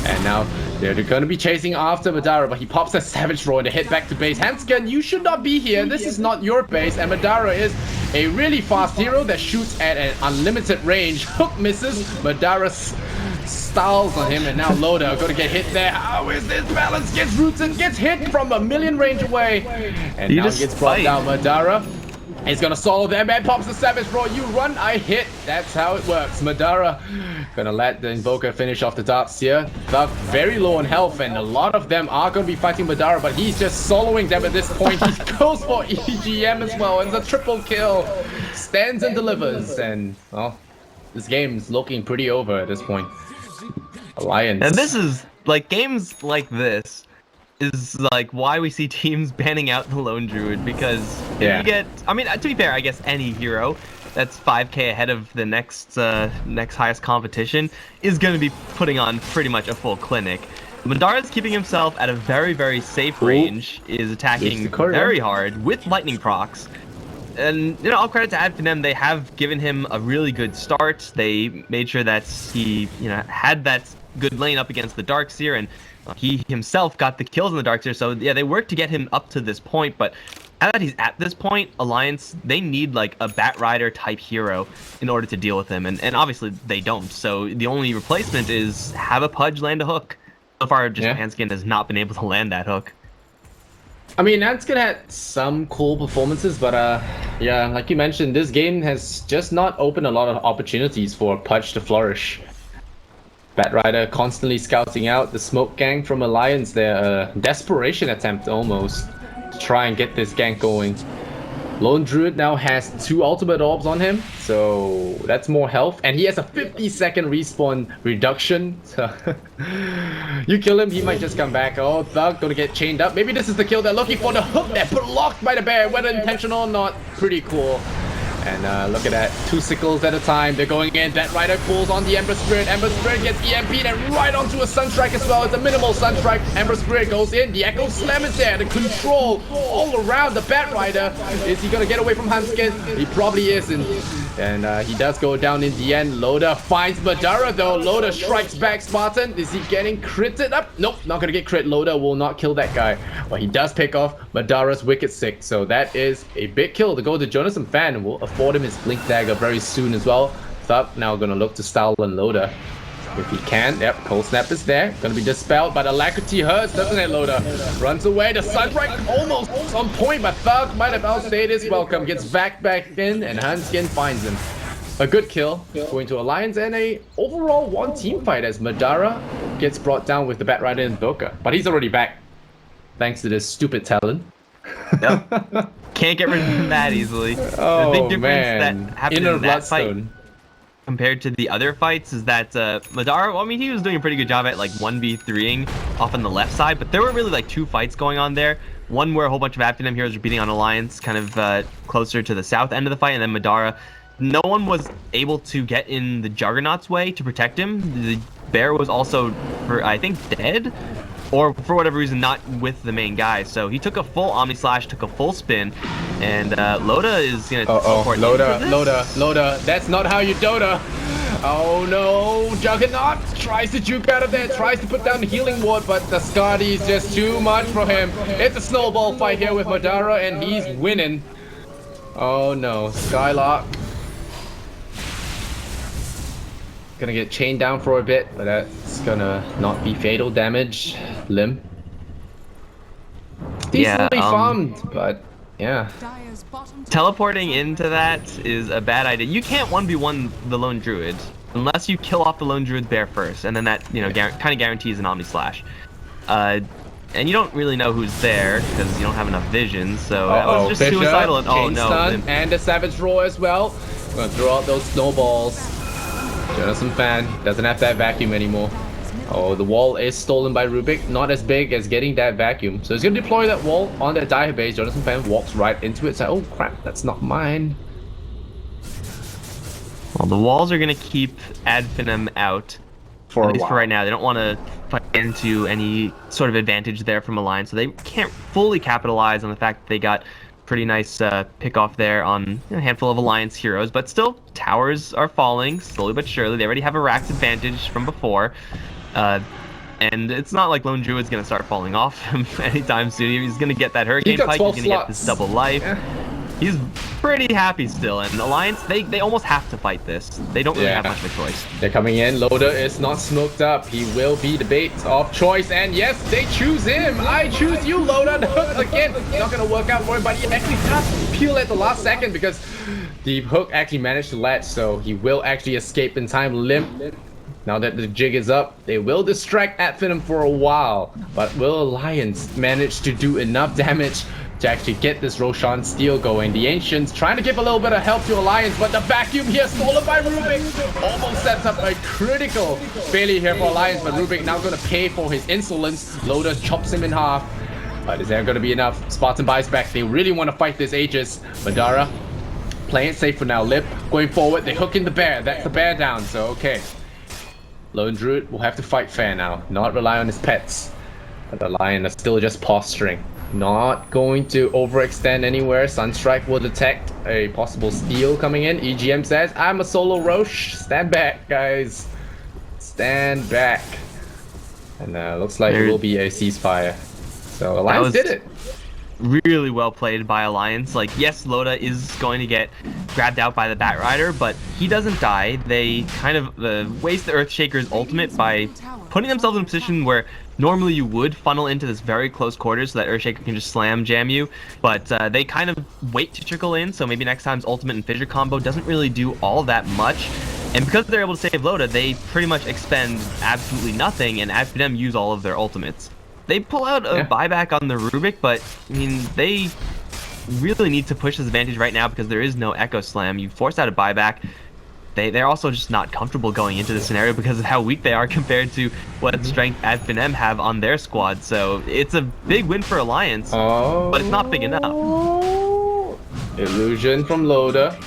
And now they're gonna be chasing after Madara, but he pops a Savage Roar to hit back to base. Handskin, you should not be here. This is not your base. And Madara is a really fast hero that shoots at an unlimited range. Hook misses. Madara styles on him, and now Loda gonna get hit there. How is this balance? Gets rooted, gets hit from a million range away. And now he gets brought down. Madara is gonna solo them and pops the Savage Roar. You run, I hit. That's how it works. Madara gonna let the Invoker finish off the Darkseer. Thug very low on health, and a lot of them are gonna be fighting Madara, but he's just soloing them at this point. He goes for EGM as well, and it's a triple kill. Stands and delivers, and well, this game is looking pretty over at this point. Alliance. And this is like, games like this is like why we see teams banning out the lone druid, because if you get, I mean, to be fair, I guess any hero that's 5k ahead of the next highest competition is going to be putting on pretty much a full clinic. Madara's keeping himself at a very, very safe range, is attacking very hard with lightning procs. And, you know, all credit to Finem, they have given him a really good start. They made sure that he, you know, had that good lane up against the Darkseer, and he himself got the kills in the Darkseer. So, yeah, they worked to get him up to this point, but now that he's at this point, Alliance, they need, like, a Batrider type hero in order to deal with him, and obviously they don't. So the only replacement is have a Pudge land a hook. So far, just Hanskin has not been able to land that hook. I mean, Hanskin had some cool performances, but yeah, like you mentioned, this game has just not opened a lot of opportunities for Pudge to flourish. Batrider constantly scouting out the smoke gang from Alliance there, desperation attempt almost to try and get this gank going. Lone Druid now has 2 ultimate orbs on him, so that's more health, and he has a 50-second respawn reduction. So you kill him, he might just come back. Oh, Thug gonna get chained up. Maybe this is the kill they're looking for. The hook there blocked by the bear, whether intentional or not. Pretty cool. And look at that, 2 sickles at a time. They're going in. That Rider pulls on the Ember Spirit. Ember Spirit gets EMP'd and right onto a Sunstrike as well. It's a minimal Sunstrike. Ember Spirit goes in. The Echo Slam is there. The control all around the Bat Rider. Is he gonna get away from Hanskin? He probably isn't. And he does go down in the end. Loda finds Madara though. Loda strikes back Spartan. Is he getting critted up? Nope, not gonna get crit. Loda will not kill that guy. But he does pick off Madara's Wicked Sick. So that is a big kill to go to Jonathan Fan, and will afford him his Blink Dagger very soon as well. Thug now gonna look to style and Loda. If he can, yep, Cold Snap is there. Gonna be dispelled, but Alacrity hurts, doesn't it, Loda? Runs away, the Sunstrike almost on point, but Thug might have outstayed his welcome. Gets back in, and Hanskin finds him. A good kill, going to Alliance, and a overall 1 team fight as Madara gets brought down with the Bat Rider and Doka. But he's already back, thanks to this stupid talent. Yep. Can't get rid of him that easily. Oh, the big difference man. that happened Inner in that fight Bloodstone. compared to the other fights is that Madara, well, I mean, he was doing a pretty good job at like 1v3ing off on the left side, but there were really like 2 fights going on there. One where a whole bunch of Finem heroes were beating on Alliance, kind of closer to the south end of the fight, and then Madara, no one was able to get in the Juggernaut's way to protect him. The bear was also, I think, dead, or for whatever reason not with the main guy. So he took a full Omni Slash, took a full spin, and Loda is gonna teleport Loda, that's not how you Dota. Oh no, Juggernaut tries to juke out of there, tries to put down the healing ward, but the Skadi is just too much for him. It's a snowball fight here with Madara, and he's winning. Oh no, Skylark gonna get chained down for a bit, but that's gonna not be fatal damage. Limb decently farmed, but yeah. Dire's bottom tower Teleporting into that is a bad idea. You can't 1v1 the Lone Druid unless you kill off the Lone Druid bear first, and then that, you know, kind of guarantees an Omni Slash. And you don't really know who's there because you don't have enough vision, so that was just Fisher, suicidal. And, oh chain no, stun, and the Savage Roar as well. Gonna throw out those snowballs. Jonathan Fan doesn't have that vacuum anymore. Oh, the wall is stolen by Rubik. Not as big as getting that vacuum. So he's going to deploy that wall on that Dire base. Jonathan Fan walks right into it. So, oh crap, that's not mine. well, the walls are gonna keep Finem out For at a least while. for right now. They don't want to fight into any sort of advantage there from Alliance, so they can't fully capitalize on the fact that they got pretty nice pick off there on a handful of Alliance heroes, but still, towers are falling slowly but surely. They already have a Rax advantage from before, and it's not like Lone Druid's gonna start falling off anytime soon. He's gonna get that Hurricane got Pike, he's 12 gonna get this slots. double life. Yeah. He's pretty happy still, and Alliance, they almost have to fight this. They don't really have Yeah. much of a choice. They're coming in. Loda is not smoked up. He will be the bait of choice. And yes, they choose him. I choose you, Loda. The hook again. Not going to work out for him, but he actually does peel at the last second because the hook actually managed to latch. So he will actually escape in time. Limp. Now that the jig is up, they will distract Finem for a while. But will Alliance manage to do enough damage to actually get this Roshan steal going? The Ancients trying to give a little bit of help to Alliance, but the vacuum here stolen by Rubik almost sets up a critical failure here for Alliance, but Rubik now going to pay for his insolence. Loda chops him in half, but is there going to be enough? Spartan buys back. They really want to fight this Aegis. Madara playing it safe for now. Lip going forward. They hook in the bear. That's the bear down, so okay. Lone Druid will have to fight fair now, not rely on his pets. But the Lion is still just posturing. Not going to overextend anywhere. Sunstrike will detect a possible steal coming in. EGM says, I'm a solo Roche. Stand back, guys. Stand back. And looks like it will be a ceasefire. So Alliance did it. Really well played by Alliance. Like, yes, Loda is going to get grabbed out by the Bat Rider, but he doesn't die. They kind of waste the Earthshaker's ultimate by putting themselves in a position where normally you would funnel into this very close quarters so that Earthshaker can just slam jam you, but they kind of wait to trickle in, so maybe next time's ultimate and fissure combo doesn't really do all that much. And because they're able to save Loda, they pretty much expend absolutely nothing, and Finem use all of their ultimates. They pull out a buyback on the Rubik, but I mean, they really need to push this advantage right now because there is no Echo Slam. You force out a buyback. They're also just not comfortable going into the scenario because of how weak they are compared to what strength Finem have on their squad. So it's a big win for Alliance, but it's not big enough. Illusion from Loda.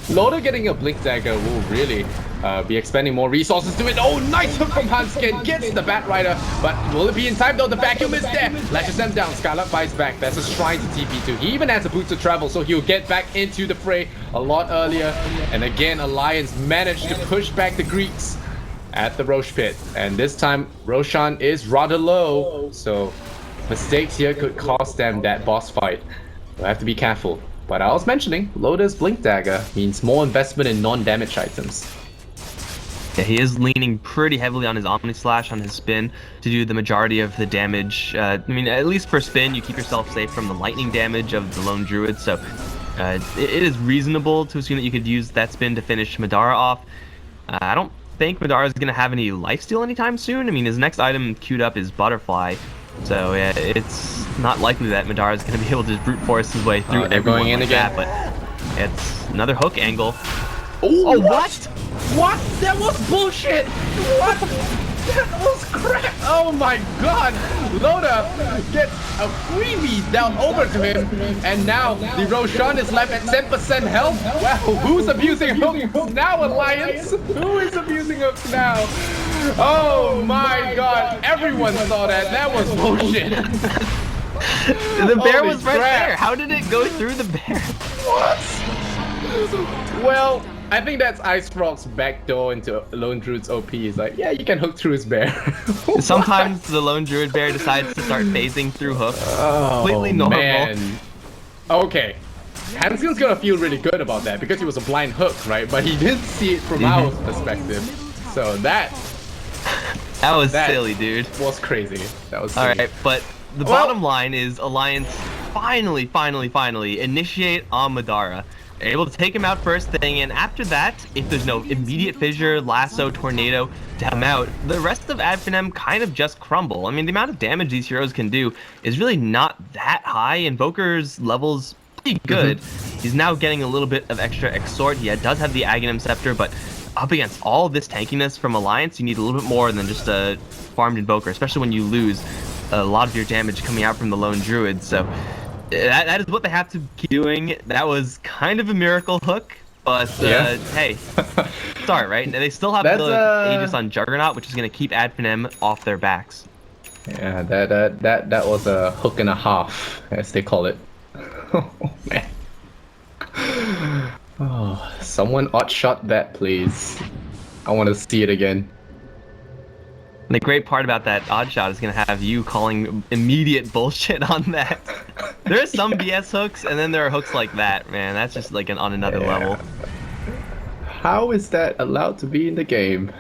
Loader getting a Blink Dagger will really be expending more resources to it. Oh, nice hook from Hanskin. Gets the Batrider, but will it be in time though? The vacuum is there. Lashes them down. Skylark fights back. That's a shrine to TP to. He even has a boot to travel, so he'll get back into the fray a lot earlier. And again, Alliance managed to push back the Greeks at the Roche pit. And this time, Roshan is rather low, so mistakes here could cost them that boss fight. We'll have to be careful. But I was mentioning, Loader's Blink Dagger means more investment in non-damage items. Yeah, he is leaning pretty heavily on his Omni Slash, on his spin, to do the majority of the damage. I mean, at least for spin, you keep yourself safe from the lightning damage of the Lone Druid, so it is reasonable to assume that you could use that spin to finish Madara off. I don't think Madara is going to have any lifesteal anytime soon. I mean, his next item queued up is Butterfly, so yeah, it's not likely that Madara is going to be able to brute force his way through everyone going in like again. that, but it's another hook angle. Oh, what? What? That was bullshit! What? That was crap! Oh my god! Loda gets a freebie down over to him, and now the Roshan is left at 10% health. Wow, who's abusing hooks now, Alliance? Who is abusing hooks now? Oh my god, everyone saw that. That was bullshit. The bear Holy was right crap. there. How did it go through the bear? What? Well, I think that's Ice Frog's backdoor into Lone Druid's OP. He's like, yeah, you can hook through his bear. Sometimes the Lone Druid bear decides to start phasing through hooks. Oh, Completely normal. man. Okay. Hanskin's gonna feel really good about that because he was a blind hook, right? But he didn't see it from our perspective. So that That was silly, dude. was crazy. That was silly. Alright, but the bottom line is Alliance finally initiate on Madara. They're able to take him out first thing, and after that, if there's no immediate fissure, lasso, tornado to help him out, the rest of Finem kind of just crumble. I mean, the amount of damage these heroes can do is really not that high. Invoker's level's pretty good. He's now getting a little bit of extra exort. He does have the Aghanim Scepter, but up against all this tankiness from Alliance, you need a little bit more than just a farmed Invoker, especially when you lose a lot of your damage coming out from the Lone Druid. So that is what they have to keep doing. That was kind of a miracle hook, but hey, it's alright, right? And they still have the Aegis on Juggernaut, which is going to keep Finem off their backs. Yeah, that was a hook and a half, as they call it. Oh man. Oh, someone odd-shot that, please. I want to see it again. And the great part about that odd shot is going to have you calling immediate bullshit on that. There are some BS hooks, and then there are hooks like that, man. That's just like on another level. How is that allowed to be in the game?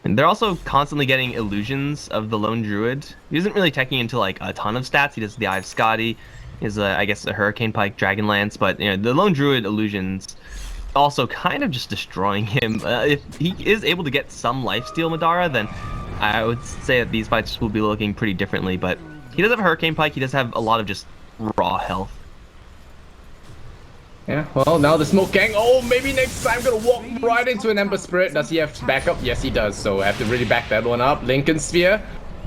And they're also constantly getting illusions of the Lone Druid. He isn't really teching into like a ton of stats. He does the Eye of Scotty, is I guess a Hurricane Pike, Dragonlance, but you know the Lone Druid illusions also kind of just destroying him. If he is able to get some lifesteal Madara, then I would say that these fights will be looking pretty differently, but he does have a Hurricane Pike. He does have a lot of just raw health. Yeah, well, now the Smoke Gang. Oh, maybe next time gonna walk right into an Ember Spirit. Does he have backup? Yes, he does. So I have to really back that one up. Lincoln Sphere.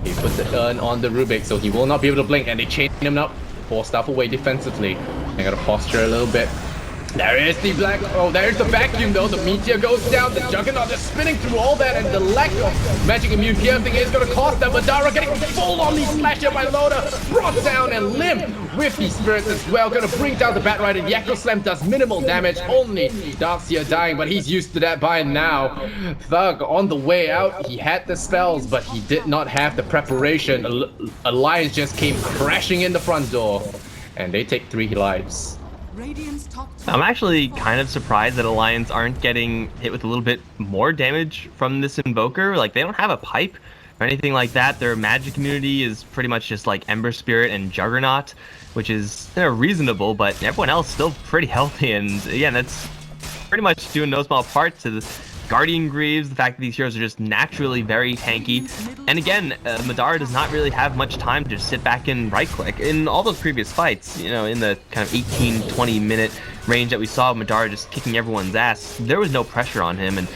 He puts the urn on the Rubik, so he will not be able to blink, and they chain him up. 4 stuff away defensively. I gotta posture a little bit. There is the black. Oh, there's the vacuum though. The meteor goes down. The Juggernaut is spinning through all that, and the lack of magic immune piercing is going to cost them. Madara getting full on these slasher by Loda, brought down and limp with these spirits as well. Going to bring down the Batrider. Yakko Slam does minimal damage. Only Darkseer dying, but he's used to that by now. Thug on the way out. He had the spells, but he did not have the preparation. Alliance just came crashing in the front door, and they take 3 lives. I'm actually kind of surprised that Alliance aren't getting hit with a little bit more damage from this Invoker. Like, they don't have a pipe or anything like that. Their magic immunity is pretty much just like Ember Spirit and Juggernaut, which is reasonable, but everyone else still pretty healthy. And again, that's pretty much due in no small part to the Guardian Greaves, the fact that these heroes are just naturally very tanky. And again, Madara does not really have much time to just sit back and right-click. In all those previous fights, you know, in the kind of 18-20 minute range that we saw Madara just kicking everyone's ass, there was no pressure on him, and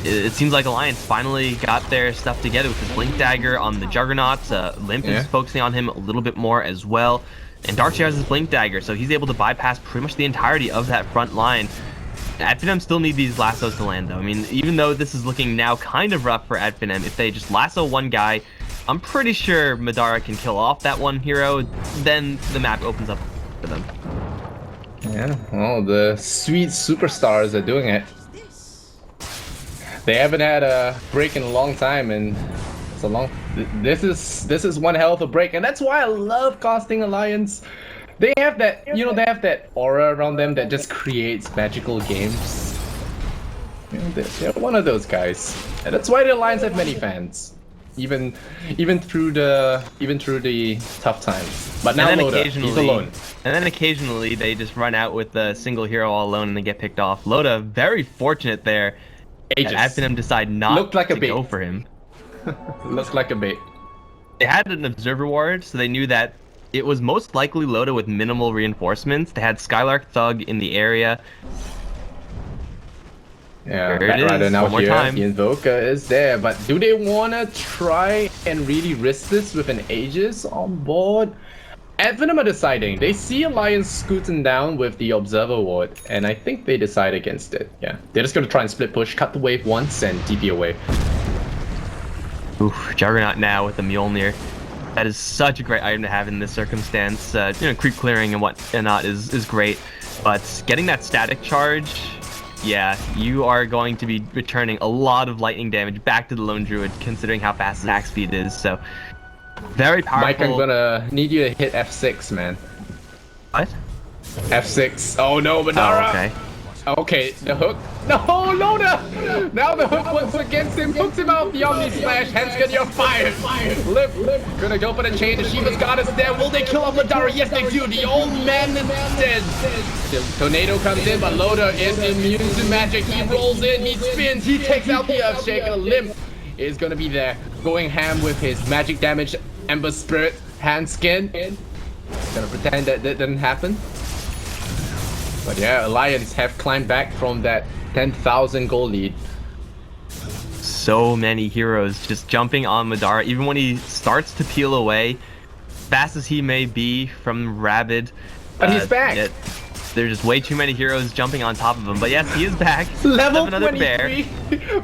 it seems like Alliance finally got their stuff together with his Blink Dagger on the Juggernaut. Limp is focusing on him a little bit more as well. And Darkseer has his Blink Dagger, so he's able to bypass pretty much the entirety of that front line. Finem still need these lassos to land though. I mean, even though this is looking now kind of rough for Finem, if they just lasso one guy, I'm pretty sure Madara can kill off that one hero, then the map opens up for them. Yeah, well, the sweet superstars are doing it. They haven't had a break in a long time, and it's a long. This is one hell of a break, and that's why I love casting Alliance. They have that, you know, they have that aura around them that just creates magical games. You know, they're one of those guys, and that's why the Alliance have many fans, even through the tough times. But now Loda, he's alone. And then occasionally they just run out with a single hero all alone and they get picked off. Loda, very fortunate there. Aegis. Finem decide not like to go for him. Looked like a bait. They had an observer ward, so they knew that it was most likely Loda with minimal reinforcements. They had Skylark Thug in the area. Yeah, Batrider now here. The Invoker is there, but do they want to try and really risk this with an Aegis on board? Finem are deciding. They see Alliance scooting down with the Observer Ward, and I think they decide against it. Yeah, they're just going to try and split push, cut the wave once, and TP away. Oof, Juggernaut now with the Mjolnir. That is such a great item to have in this circumstance. You know, creep clearing and whatnot is great, but getting that static charge, yeah, you are going to be returning a lot of lightning damage back to the Lone Druid, considering how fast his attack speed is. So, very powerful. Mike, I'm gonna need you to hit F6, man. What? F6. Oh no, Madara. Oh, okay. Okay, the hook. No, Loda! Now the hook works against him, hooks him out the Omni Smash. Henskin, you're fired. Lip, gonna go for the chain. The Shiva's got us there. Will they kill off Madara? Yes, they do. The old man is dead. The tornado comes in, but Loda is immune to magic. He rolls in, he spins, he takes out the Earthshaker. Limp is gonna be there, going ham with his magic damage. Ember Spirit, Handskin. Gonna pretend that didn't happen. But yeah, Alliance have climbed back from that 10,000 gold lead. So many heroes just jumping on Madara, even when he starts to peel away, fast as he may be from Rabid. But he's back! There's just way too many heroes jumping on top of him. But yes, he is back. Level 23!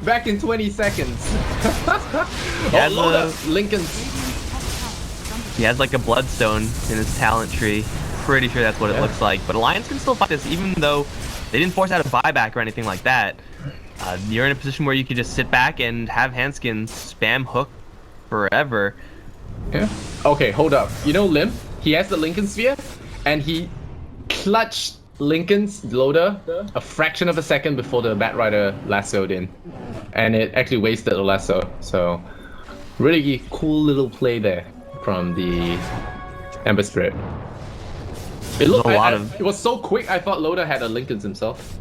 Back in 20 seconds. Oh, Loda! Lincoln's. He has like a bloodstone in his talent tree. Pretty sure that's what it looks like, but Alliance can still fight this even though they didn't force out a buyback or anything like that. You're in a position where you can just sit back and have Hanskin spam hook forever. Yeah. Okay, hold up. You know Limp? He has the Lincoln Sphere, and he clutched Lincoln's Loda a fraction of a second before the Batrider lassoed in. And it actually wasted the lasso. So, really cool little play there from the Ember Spirit. It looked it was so quick, I thought Loda had a Lincoln's himself.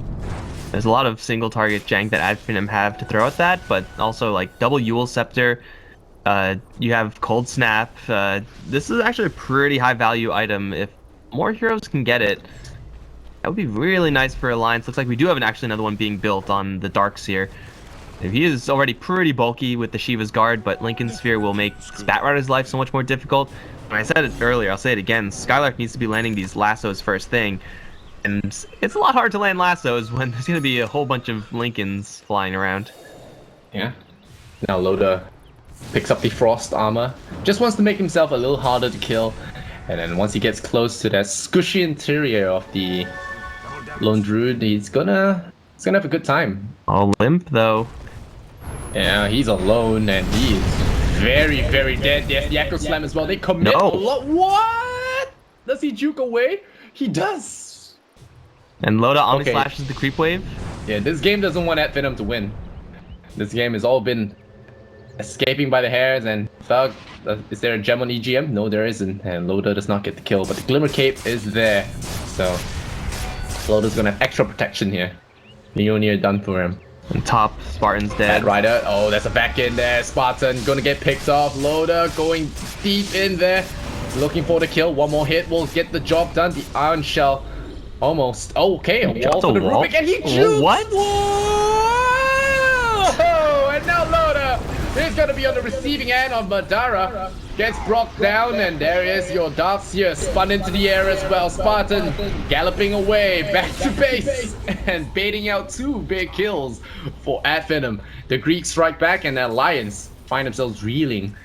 There's a lot of single target jank that Finem have to throw at that, but also like double Yule Scepter. You have Cold Snap. This is actually a pretty high value item. If more heroes can get it, that would be really nice for Alliance. Looks like we do have actually another one being built on the Dark Seer. He is already pretty bulky with the Shiva's Guard, but Lincoln Sphere will make Batrider's life so much more difficult. I said it earlier, I'll say it again, Skylark needs to be landing these lassos first thing. And it's a lot hard to land lassos when there's going to be a whole bunch of Lincolns flying around. Yeah. Now Loda picks up the Frost Armor. Just wants to make himself a little harder to kill. And then once he gets close to that squishy interior of the Lone Druid, he's gonna have a good time. Oh, Limp though. Yeah, he's alone and he is very, very dead. There's the Echo Slam as well. They commit a lot. What? Does he juke away? He does. And Loda Omni slashes the creep wave. Yeah, this game doesn't want Finem to win. This game has all been escaping by the hairs and Thug. Is there a gem on EGM? No, there isn't. And Loda does not get the kill, but the Glimmer Cape is there. So Loda's gonna have extra protection here. Mjolnir done for him. And top, Spartan's dead. Batrider, oh, there's a back in there. Spartan gonna get picked off. Loda going deep in there. Looking for the kill. One more hit will get the job done. The Iron Shell almost. Oh, okay, a wall for the Rubik, and he jukes. What? Whoa! And now Loda is gonna be on the receiving end of Madara. gets brought down, and there is your Darkseer spun into the air as well. Spartan galloping away, back to base, and baiting out 2 big kills for Finem. The Greeks strike back, and the Alliance find themselves reeling.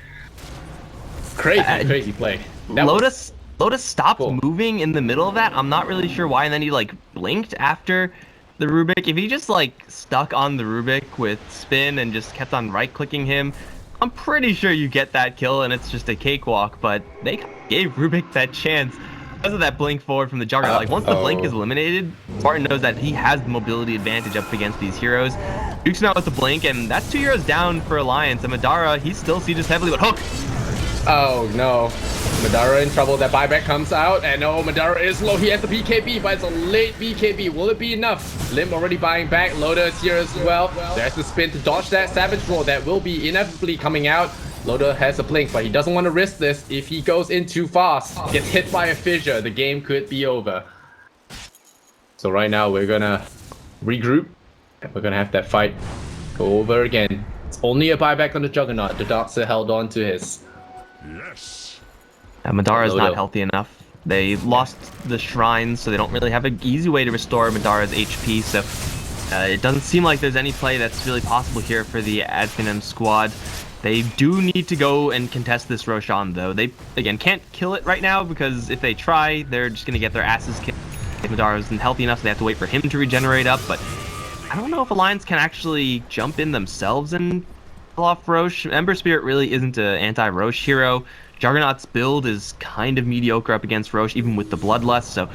Crazy play. Lotus stopped cool. moving in the middle of that. I'm not really sure why, and then he like blinked after the Rubik. If he just like stuck on the Rubik with spin and just kept on right-clicking him, I'm pretty sure you get that kill and it's just a cakewalk. But they gave Rubik that chance because of that blink forward from the Juggernaut. Like once the blink is eliminated, Spartan knows that he has the mobility advantage up against these heroes. Duke's now with the blink, and that's 2 heroes down for Alliance. And Madara, he still sieges heavily, but Hook. Oh no. Madara in trouble. That buyback comes out, and oh, Madara is low. He has the BKB, but it's a late BKB. Will it be enough? Lim already buying back. Loda is here as well. There's the spin to dodge that Savage Roll that will be inevitably coming out. Loda has a blink, but he doesn't want to risk this. If he goes in too fast, gets hit by a fissure, the game could be over. So right now we're gonna regroup, and we're gonna have that fight go over again. It's only a buyback on the Juggernaut. The Darkseer held on to his. Yes. Madara's not healthy enough. They lost the shrines, so they don't really have an easy way to restore Madara's HP. So it doesn't seem like there's any play that's really possible here for the Finem squad. They do need to go and contest this Roshan, though. They, again, can't kill it right now, because if they try, they're just going to get their asses kicked. Madara isn't healthy enough, so they have to wait for him to regenerate up. But I don't know if Alliance can actually jump in themselves and kill off Roche. Ember Spirit really isn't an anti-Roche hero. Juggernaut's build is kind of mediocre up against Roche, even with the Bloodlust. So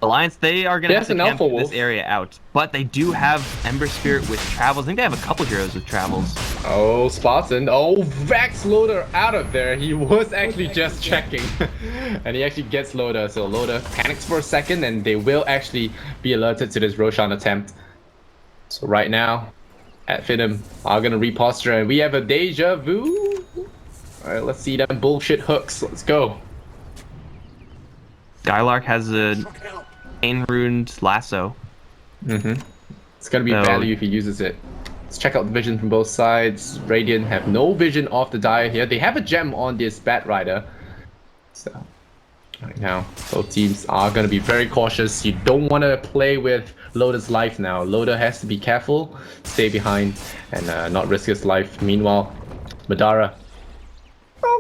Alliance, they are going to have to camp this area out. But they do have Ember Spirit with Travels. I think they have a couple heroes with Travels. Oh, Spartan. Oh, Vax Loader out of there. He was actually just checking. And he actually gets Loader. So Loader panics for a second, and they will actually be alerted to this Roshan attempt. So right now, Finem are going to reposture, and we have a deja vu. Alright, let's see them bullshit hooks. Let's go. Skylark has a Pain-Runed Lasso. It's gonna be value if he uses it. Let's check out the vision from both sides. Radiant have no vision of the Dire here. They have a gem on this Bat Rider. So, right now, both teams are gonna be very cautious. You don't want to play with Loda's life now. Loda has to be careful, stay behind, and not risk his life. Meanwhile, Madara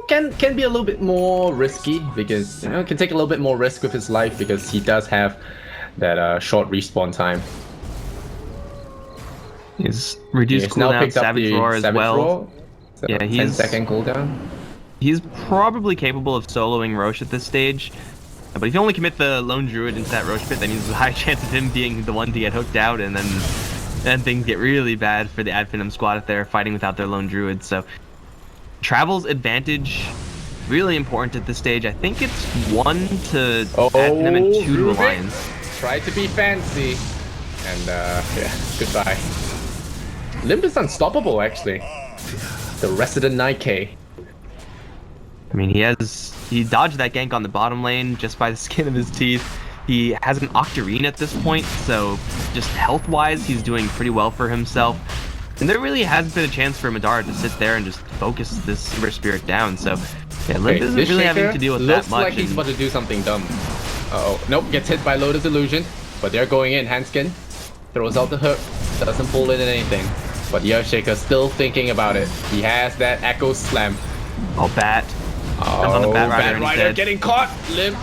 can be a little bit more risky, because can take a little bit more risk with his life, because he does have that short respawn time. He's reduced cooldown, Savage Roar as well. So yeah, he's 10-second cooldown. He's probably capable of soloing Roche at this stage. But if you only commit the Lone Druid into that Roche pit, that means there's a high chance of him being the one to get hooked out, and then things get really bad for the Finem squad if they're fighting without their Lone Druid. So Travel's advantage really important at this stage. I think it's 1 to Finem and 2 to Alliance. Try to be fancy, and yeah, goodbye. Limp is unstoppable, actually. The resident 9K. I mean, he dodged that gank on the bottom lane just by the skin of his teeth. He has an Octarine at this point, so just health-wise, he's doing pretty well for himself. And there really hasn't been a chance for Madara to sit there and just focus this Ember Spirit down. So yeah, Limp isn't really having to deal with that much. Looks like he's about to do something dumb. Uh-oh. Nope, gets hit by Lotus Illusion. But they're going in. Handskin throws out the hook. Doesn't pull in anything. But the Earthshaker's still thinking about it. He has that Echo Slam. Oh, Bat. Oh, on the Bat Rider getting caught. Limp.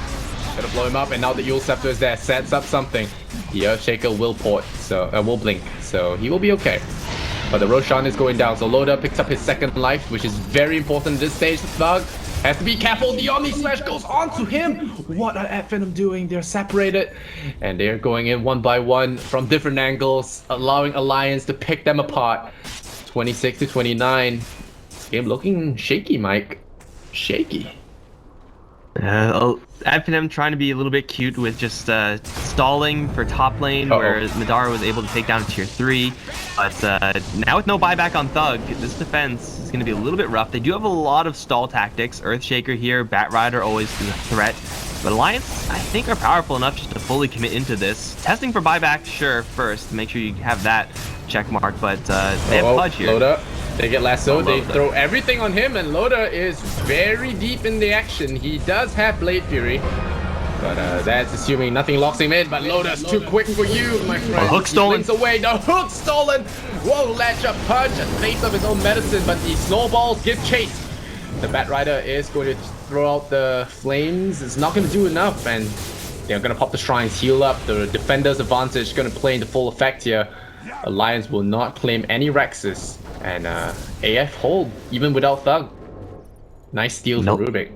Gonna blow him up, and now the Yule Scepter is there. Sets up something. The Earthshaker will port, so will blink. So he will be okay. But the Roshan is going down, so Loda picks up his second life, which is very important at this stage. The Thug has to be careful. The Omni Slash goes onto him. What are Finem doing? They're separated, and they're going in one by one from different angles, allowing Alliance to pick them apart. 26 to 29. This game looking shaky, Mike. Shaky. Finem trying to be a little bit cute with just stalling for top lane, where Madara was able to take down tier 3. But now with no buyback on Thug, this defense is going to be a little bit rough. They do have a lot of stall tactics. Earthshaker here, Bat Rider always is a threat. But Alliance, I think, are powerful enough just to fully commit into this. Testing for buyback, sure, first. Make sure you have that check mark, but they have Pudge here. Load up. They get lasso, they Loda. throw everything on him, and Loda is very deep in the action. He does have Blade Fury, but that's assuming nothing locks him in. But Loda's too quick for you, my friend. Hook stolen. He blinks away, the hook stolen! Whoa, latch up punch, a taste of his own medicine, but the snowballs give chase. The Bat Rider is going to throw out the flames. It's not going to do enough, and they're going to pop the shrines, heal up. The defender's advantage is going to play into full effect here. Alliance will not claim any Rexes, and AF hold even without Thug. Nice steal Nope. from Rubik.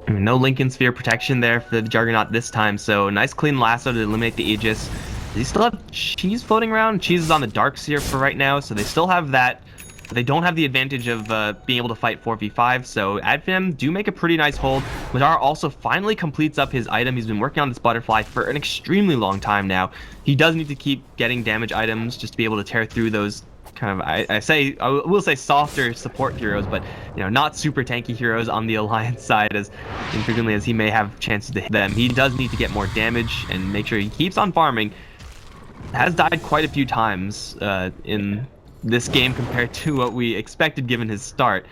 I mean, no Lincoln Sphere protection there for the Juggernaut this time, so nice clean lasso to eliminate the Aegis. Does he still have Cheese floating around? Cheese is on the Dark Seer for right now, so they still have that. They don't have the advantage of being able to fight 4v5, so Finem do make a pretty nice hold. Madara also finally completes up his item. He's been working on this butterfly for an extremely long time now. He does need to keep getting damage items just to be able to tear through those kind of, I will say softer support heroes, but you know, not super tanky heroes on the Alliance side as infrequently as he may have chances to hit them. He does need to get more damage and make sure he keeps on farming. Has died quite a few times in this game compared to what we expected given his start.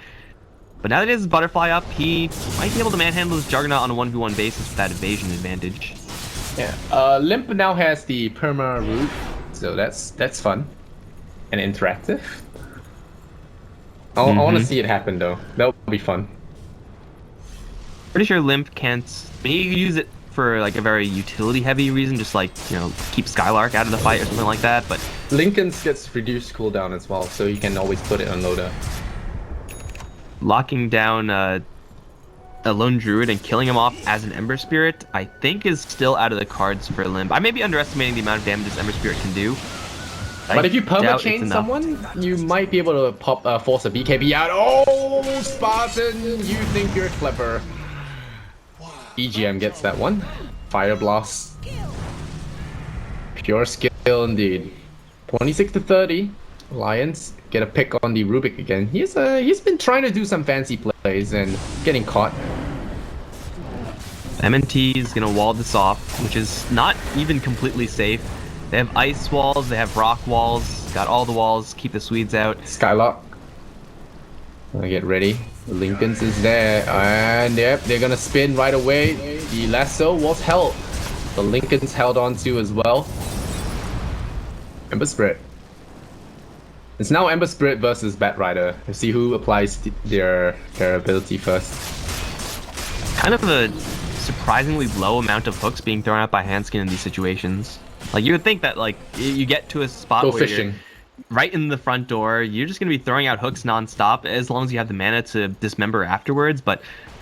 But now that he has his butterfly up, he might be able to manhandle his Juggernaut on a 1v1 basis with that evasion advantage. Yeah, Limp now has the perma root, so that's fun and interactive. I want to see it happen though. That would be fun. Pretty sure Limp can't. Maybe you use it for like a very utility heavy reason, just like, you know, keep Skylark out of the fight or something like that, but Lincoln's gets reduced cooldown as well, so you can always put it on Loda. locking down a lone druid and killing him off as an Ember Spirit, I think is still out of the cards for Limp. I may be underestimating the amount of damage this Ember Spirit can do. But if you doubt perma it's chain enough. someone, you might be able to pop force a BKB out. Oh, Spartan, you think you're clever. EGM gets that one. Fire Blast. Pure skill indeed. 26 to 30. Alliance get a pick on the Rubik again. He's been trying to do some fancy plays and getting caught. MNT is gonna wall this off, which is not even completely safe. They have ice walls, they have rock walls, got all the walls, keep the Swedes out. Skylock. Gonna get ready. The Lincolns is there, and yep, they're gonna spin right away. The lasso was held. The Lincolns held on to as well. Ember Spirit. It's now Ember Spirit versus Bat Rider. Let's see who applies their ability first. Kind of a surprisingly low amount of hooks being thrown out by Hanskin in these situations. Like, you would think that, like, you get to a spot Go where fishing. you're right in the front door, you're just going to be throwing out hooks non-stop as long as you have the mana to dismember afterwards, but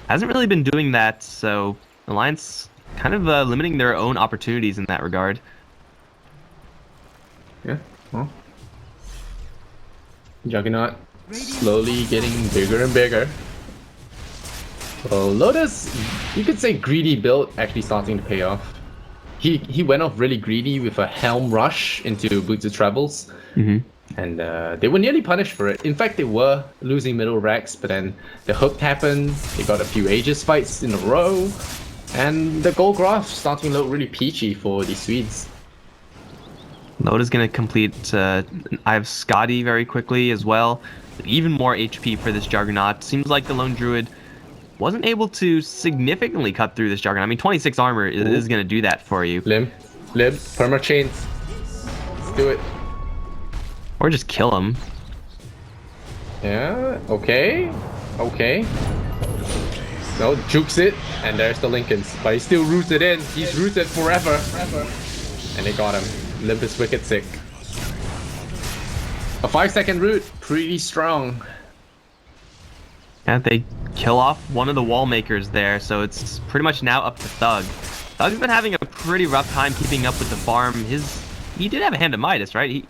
hasn't really been doing that, so Alliance kind of limiting their own opportunities in that regard. Yeah, well. Juggernaut slowly getting bigger and bigger. So Lotus, you could say greedy build actually starting to pay off. He went off really greedy with a Helm Rush into bo2 Trebles. And they were nearly punished for it. In fact, they were losing middle Rex, but then the hook happened. They got a few Aegis fights in a row. And the gold graph starting to look really peachy for the Swedes. Loda's going to complete I have Scotty very quickly as well. Even more HP for this Juggernaut. Seems like the Lone Druid wasn't able to significantly cut through this Juggernaut. I mean, 26 armor is going to do that for you. Limb, perma chains. Let's do it. Or just kill him. Yeah, okay. No, jukes it, and there's the Lincolns. But he's still rooted in. He's rooted forever. And they got him. Limp is wicked sick. A 5-second root, pretty strong. And they kill off one of the wall makers there, so it's pretty much now up to Thug. Thug's been having a pretty rough time keeping up with the farm. He did have a Hand of Midas, right? He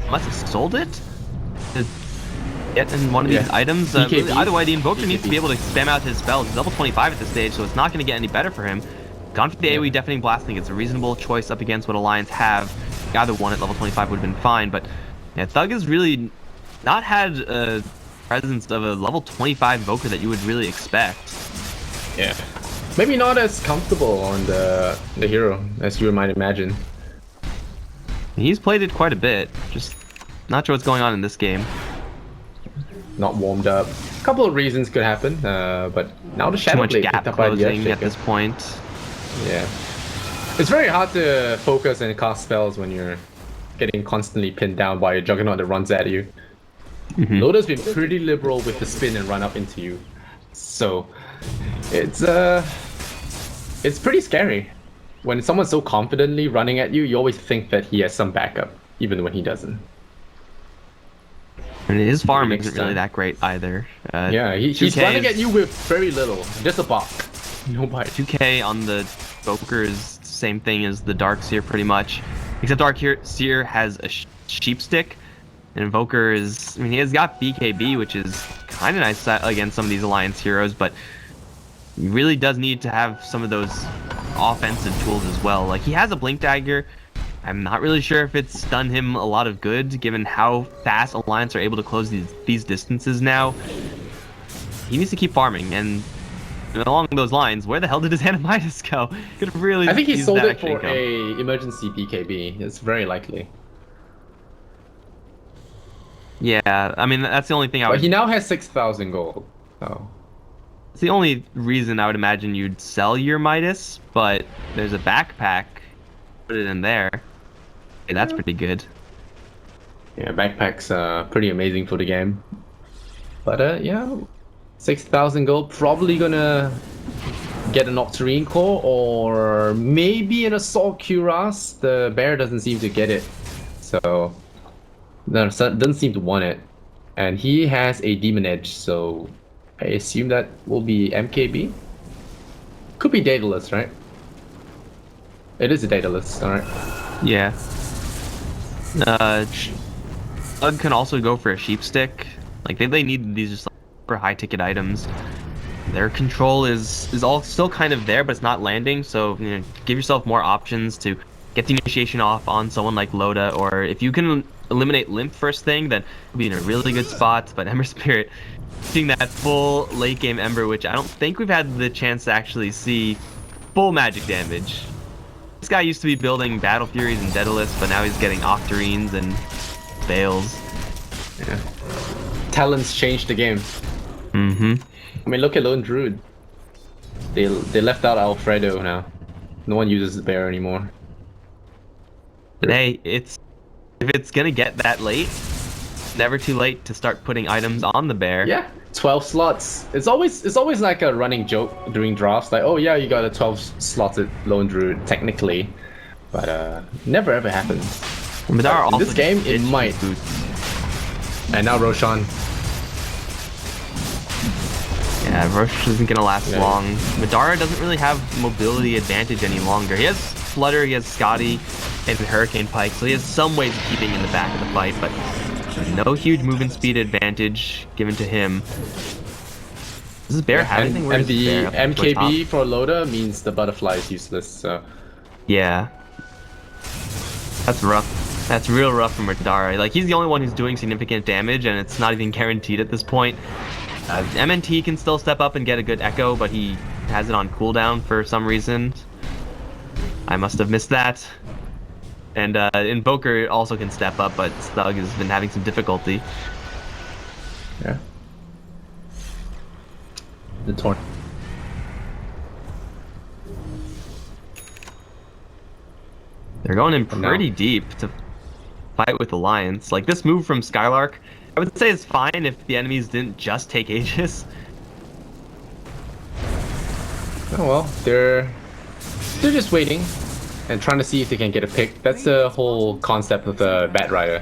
must have sold it to get in one of these items. Really, either way, the Invoker needs to be able to spam out his spells. He's level 25 at this stage, so it's not going to get any better for him. Gone for the AoE Deafening Blast. I think it's a reasonable choice up against what Alliance have. Either one at level 25 would have been fine, but yeah, Thug has really not had a presence of a level 25 Invoker that you would really expect. Yeah. Maybe not as comfortable on the hero as you might imagine. He's played it quite a bit, just not sure what's going on in this game. not warmed up. A couple of reasons could happen, but now the Too Shadow much Blade gap picked up by the closing at Earthshaker. this point. Yeah. It's very hard to focus and cast spells when you're getting constantly pinned down by a Juggernaut that runs at you. Loda's been pretty liberal with the spin and run up into you. So, it's pretty scary. When someone's so confidently running at you, you always think that he has some backup, even when he doesn't. And his farm Next isn't really time. that great either. Yeah, he's 2K running is- at you with very little. Just a bot. No bite. 2K on the Evoker is the same thing as the Darkseer pretty much. Except Darkseer has a sheep stick. And Invoker is, I mean, he has got BKB, which is kind of nice against some of these Alliance heroes, but he really does need to have some of those offensive tools as well. Like, he has a Blink Dagger. I'm not really sure if it's done him a lot of good, given how fast Alliance are able to close these distances now. He needs to keep farming, and along those lines, where the hell did his Animitis go? Could really I think he use sold that it extra for income. a emergency BKB. It's very likely. Yeah, I mean, that's the only thing I But would... he now has 6,000 gold. So. It's the only reason I would imagine you'd sell your Midas, but there's a backpack. Put it in there. Hey, that's pretty good. Yeah, backpack's pretty amazing for the game. But yeah, 6,000 gold, probably gonna get an Octarine core or maybe an Assault Cuirass. The bear doesn't seem to get it, so no, doesn't seem to want it. And he has a Demon Edge, so I assume that will be MKB. Could be Daedalus, right? It is a Daedalus, alright. Yeah. Slug can also go for a sheep stick. Like, they need these just like, super high ticket items. Their control is all still kind of there, but it's not landing. So, you know, give yourself more options to get the initiation off on someone like Loda, or if you can eliminate Limp first thing, then you'll be in a really good spot. But Ember Spirit, seeing that full late game Ember, which I don't think we've had the chance to actually see full magic damage. This guy used to be building Battle Furies and Daedalus, but now he's getting Octarines and Veils. Yeah. Talents changed the game. Mm-hmm. I mean, look at Lone Druid. They left out Alfredo now. No one uses the bear anymore. But hey, if it's gonna get that late, never too late to start putting items on the bear. Yeah, 12 slots. It's always like a running joke during drafts. Like, oh yeah, you got a 12 slotted Lone Druid technically, but never ever happens. Madara In also this game, it ditched might. his boots. And now Roshan. Yeah, Roche isn't gonna last Yeah. long. Madara doesn't really have mobility advantage any longer. He has Flutter, he has Scotty, and Hurricane Pike, so he has some ways of keeping in the back of the fight, but no huge movement speed advantage given to him. Does this bear have anything? Where And is this the bear? Up towards MKB top? for Loda means the butterfly is useless. So Yeah. That's rough. That's real rough for Madara. Like, he's the only one who's doing significant damage, and it's not even guaranteed at this point. MNT can still step up and get a good echo, but he has it on cooldown for some reason. I must have missed that. And Invoker also can step up, but Thug has been having some difficulty. yeah. The torn. They're going in now- pretty deep to fight with Alliance. Like, this move from Skylark, I would say is fine if the enemies didn't just take Aegis. Oh well, they're just waiting and trying to see if they can get a pick. That's the whole concept of the Bat Rider.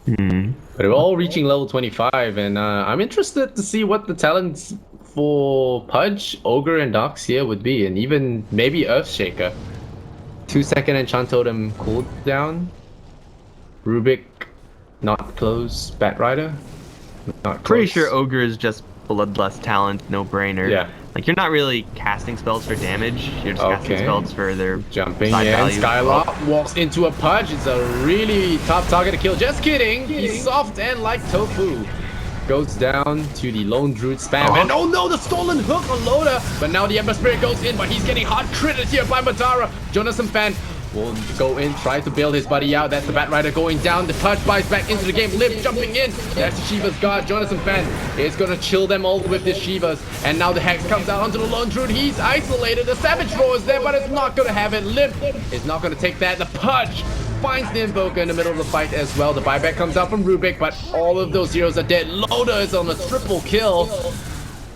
But we're all reaching level 25, and I'm interested to see what the talents for Pudge, Ogre, and Darkseer would be, and even maybe Earthshaker. 2-second Enchant Totem cooldown. Rubik, not close. Bat Rider, not close. Pretty sure Ogre is just Bloodlust talent, no brainer. Yeah. Like, you're not really casting spells for damage, you're just casting Okay. spells for their Jumping side in, value. Skylark walks into a Pudge. It's a really tough target to kill. Just kidding. He's soft and like tofu. Goes down to the Lone Druid spam. And oh no, the stolen hook on Loda. But now the Ember Spirit goes in, but he's getting hard critted here by Madara. Jonas and Fan will go in, try to bail his buddy out. That's the Batrider going down. The touch buys back into the game. Liv jumping in. That's the Shiva's guard. Jonathan Fan is going to chill them all with his Shivas. And now the Hex comes out onto the Lone Druid. He's isolated. The Savage Roar is there, but it's not going to have it. Liv is not going to take that. The Pudge finds the Invoker in the middle of the fight as well. The buyback comes out from Rubik, but all of those heroes are dead. Loda is on a triple kill.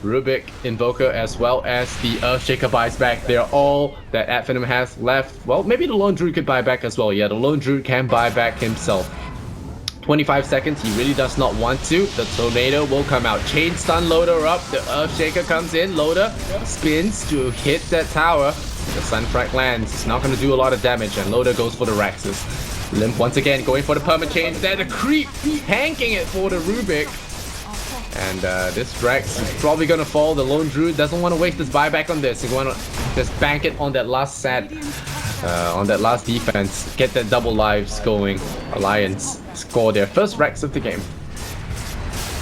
Rubik, Invoker, as well as the Earthshaker buys back. They're all that Finem has left. Well, maybe the Lone Druid could buy back as well. Yeah, the Lone Druid can buy back himself. 25 seconds, he really does not want to. The Tornado will come out. Chain stun Loda up. The Earthshaker comes in. Loda spins to hit that tower. The Sunfrag lands. It's not going to do a lot of damage, and Loda goes for the Raxus. Limp once again going for the perma chains. There, the creep hanking it for the Rubik. And this Rex is probably going to fall. The Lone Druid doesn't want to waste his buyback on this. He's going to just bank it on that last set, on that last defense. Get that double lives going. Alliance score their first Rex of the game.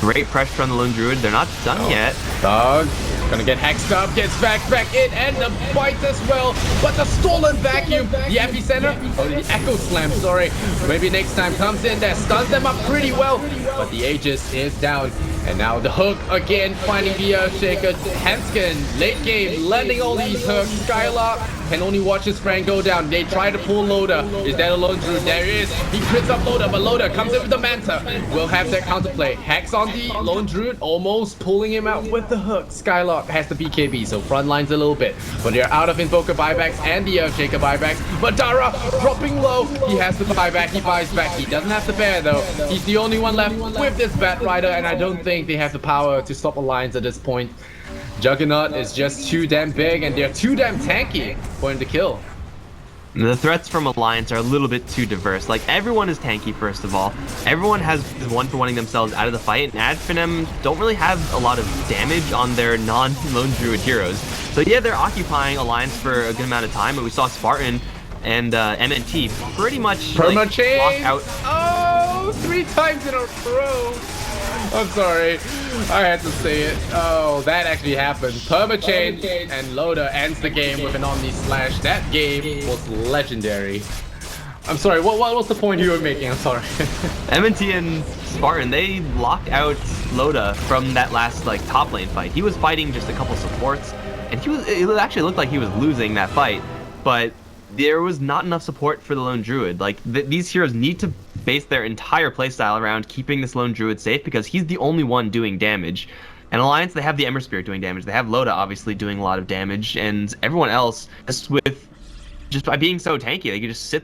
Great pressure on the Lone Druid. They're not done yet. Dog gonna get hexed up, gets back in, and the bite as well. But the stolen vacuum, the epicenter, oh, the echo slam, sorry. Maybe next time comes in there, stuns them up pretty well. But the Aegis is down. And now the hook again, finding the Earthshaker. Hanskin, late game, landing all these hooks. Skylark can only watch his friend go down. They try to pull Loda. Is that a Lone Druid? There he is. He crits up Loda, but Loda comes in with the Manta. We'll have that counterplay. Hex on the Lone Druid, almost pulling him out with the hook. Skylark has the BKB, so front lines a little bit. But they're out of Invoker buybacks and the Earthshaker buybacks. But Dara dropping low. He has the buyback. He buys back. He doesn't have the bear though. He's the only one left with this Batrider, and I don't think they have the power to stop Alliance at this point. Juggernaut is just too damn big, and they're too damn tanky for him to kill. The threats from Alliance are a little bit too diverse. Like, everyone is tanky, first of all. Everyone has one-for-1ing themselves out of the fight, and Finem don't really have a lot of damage on their non-Lone Druid heroes. So yeah, they're occupying Alliance for a good amount of time, but we saw Spartan and MNT pretty much like, lock out. Oh, 3 times in a row. I'm sorry, I had to say it. Oh, that actually happened. Permachain and Loda ends the game with an Omni Slash. That game was legendary. I'm sorry, what was the point you were making? I'm sorry. MNT and Spartan, they locked out Loda from that last like top lane fight. He was fighting just a couple supports, and it actually looked like he was losing that fight, but there was not enough support for the Lone Druid. Like, these heroes need to base their entire playstyle around keeping this Lone Druid safe, because he's the only one doing damage. And Alliance, they have the Ember Spirit doing damage. They have Loda obviously doing a lot of damage, and everyone else, just by being so tanky, they can just sit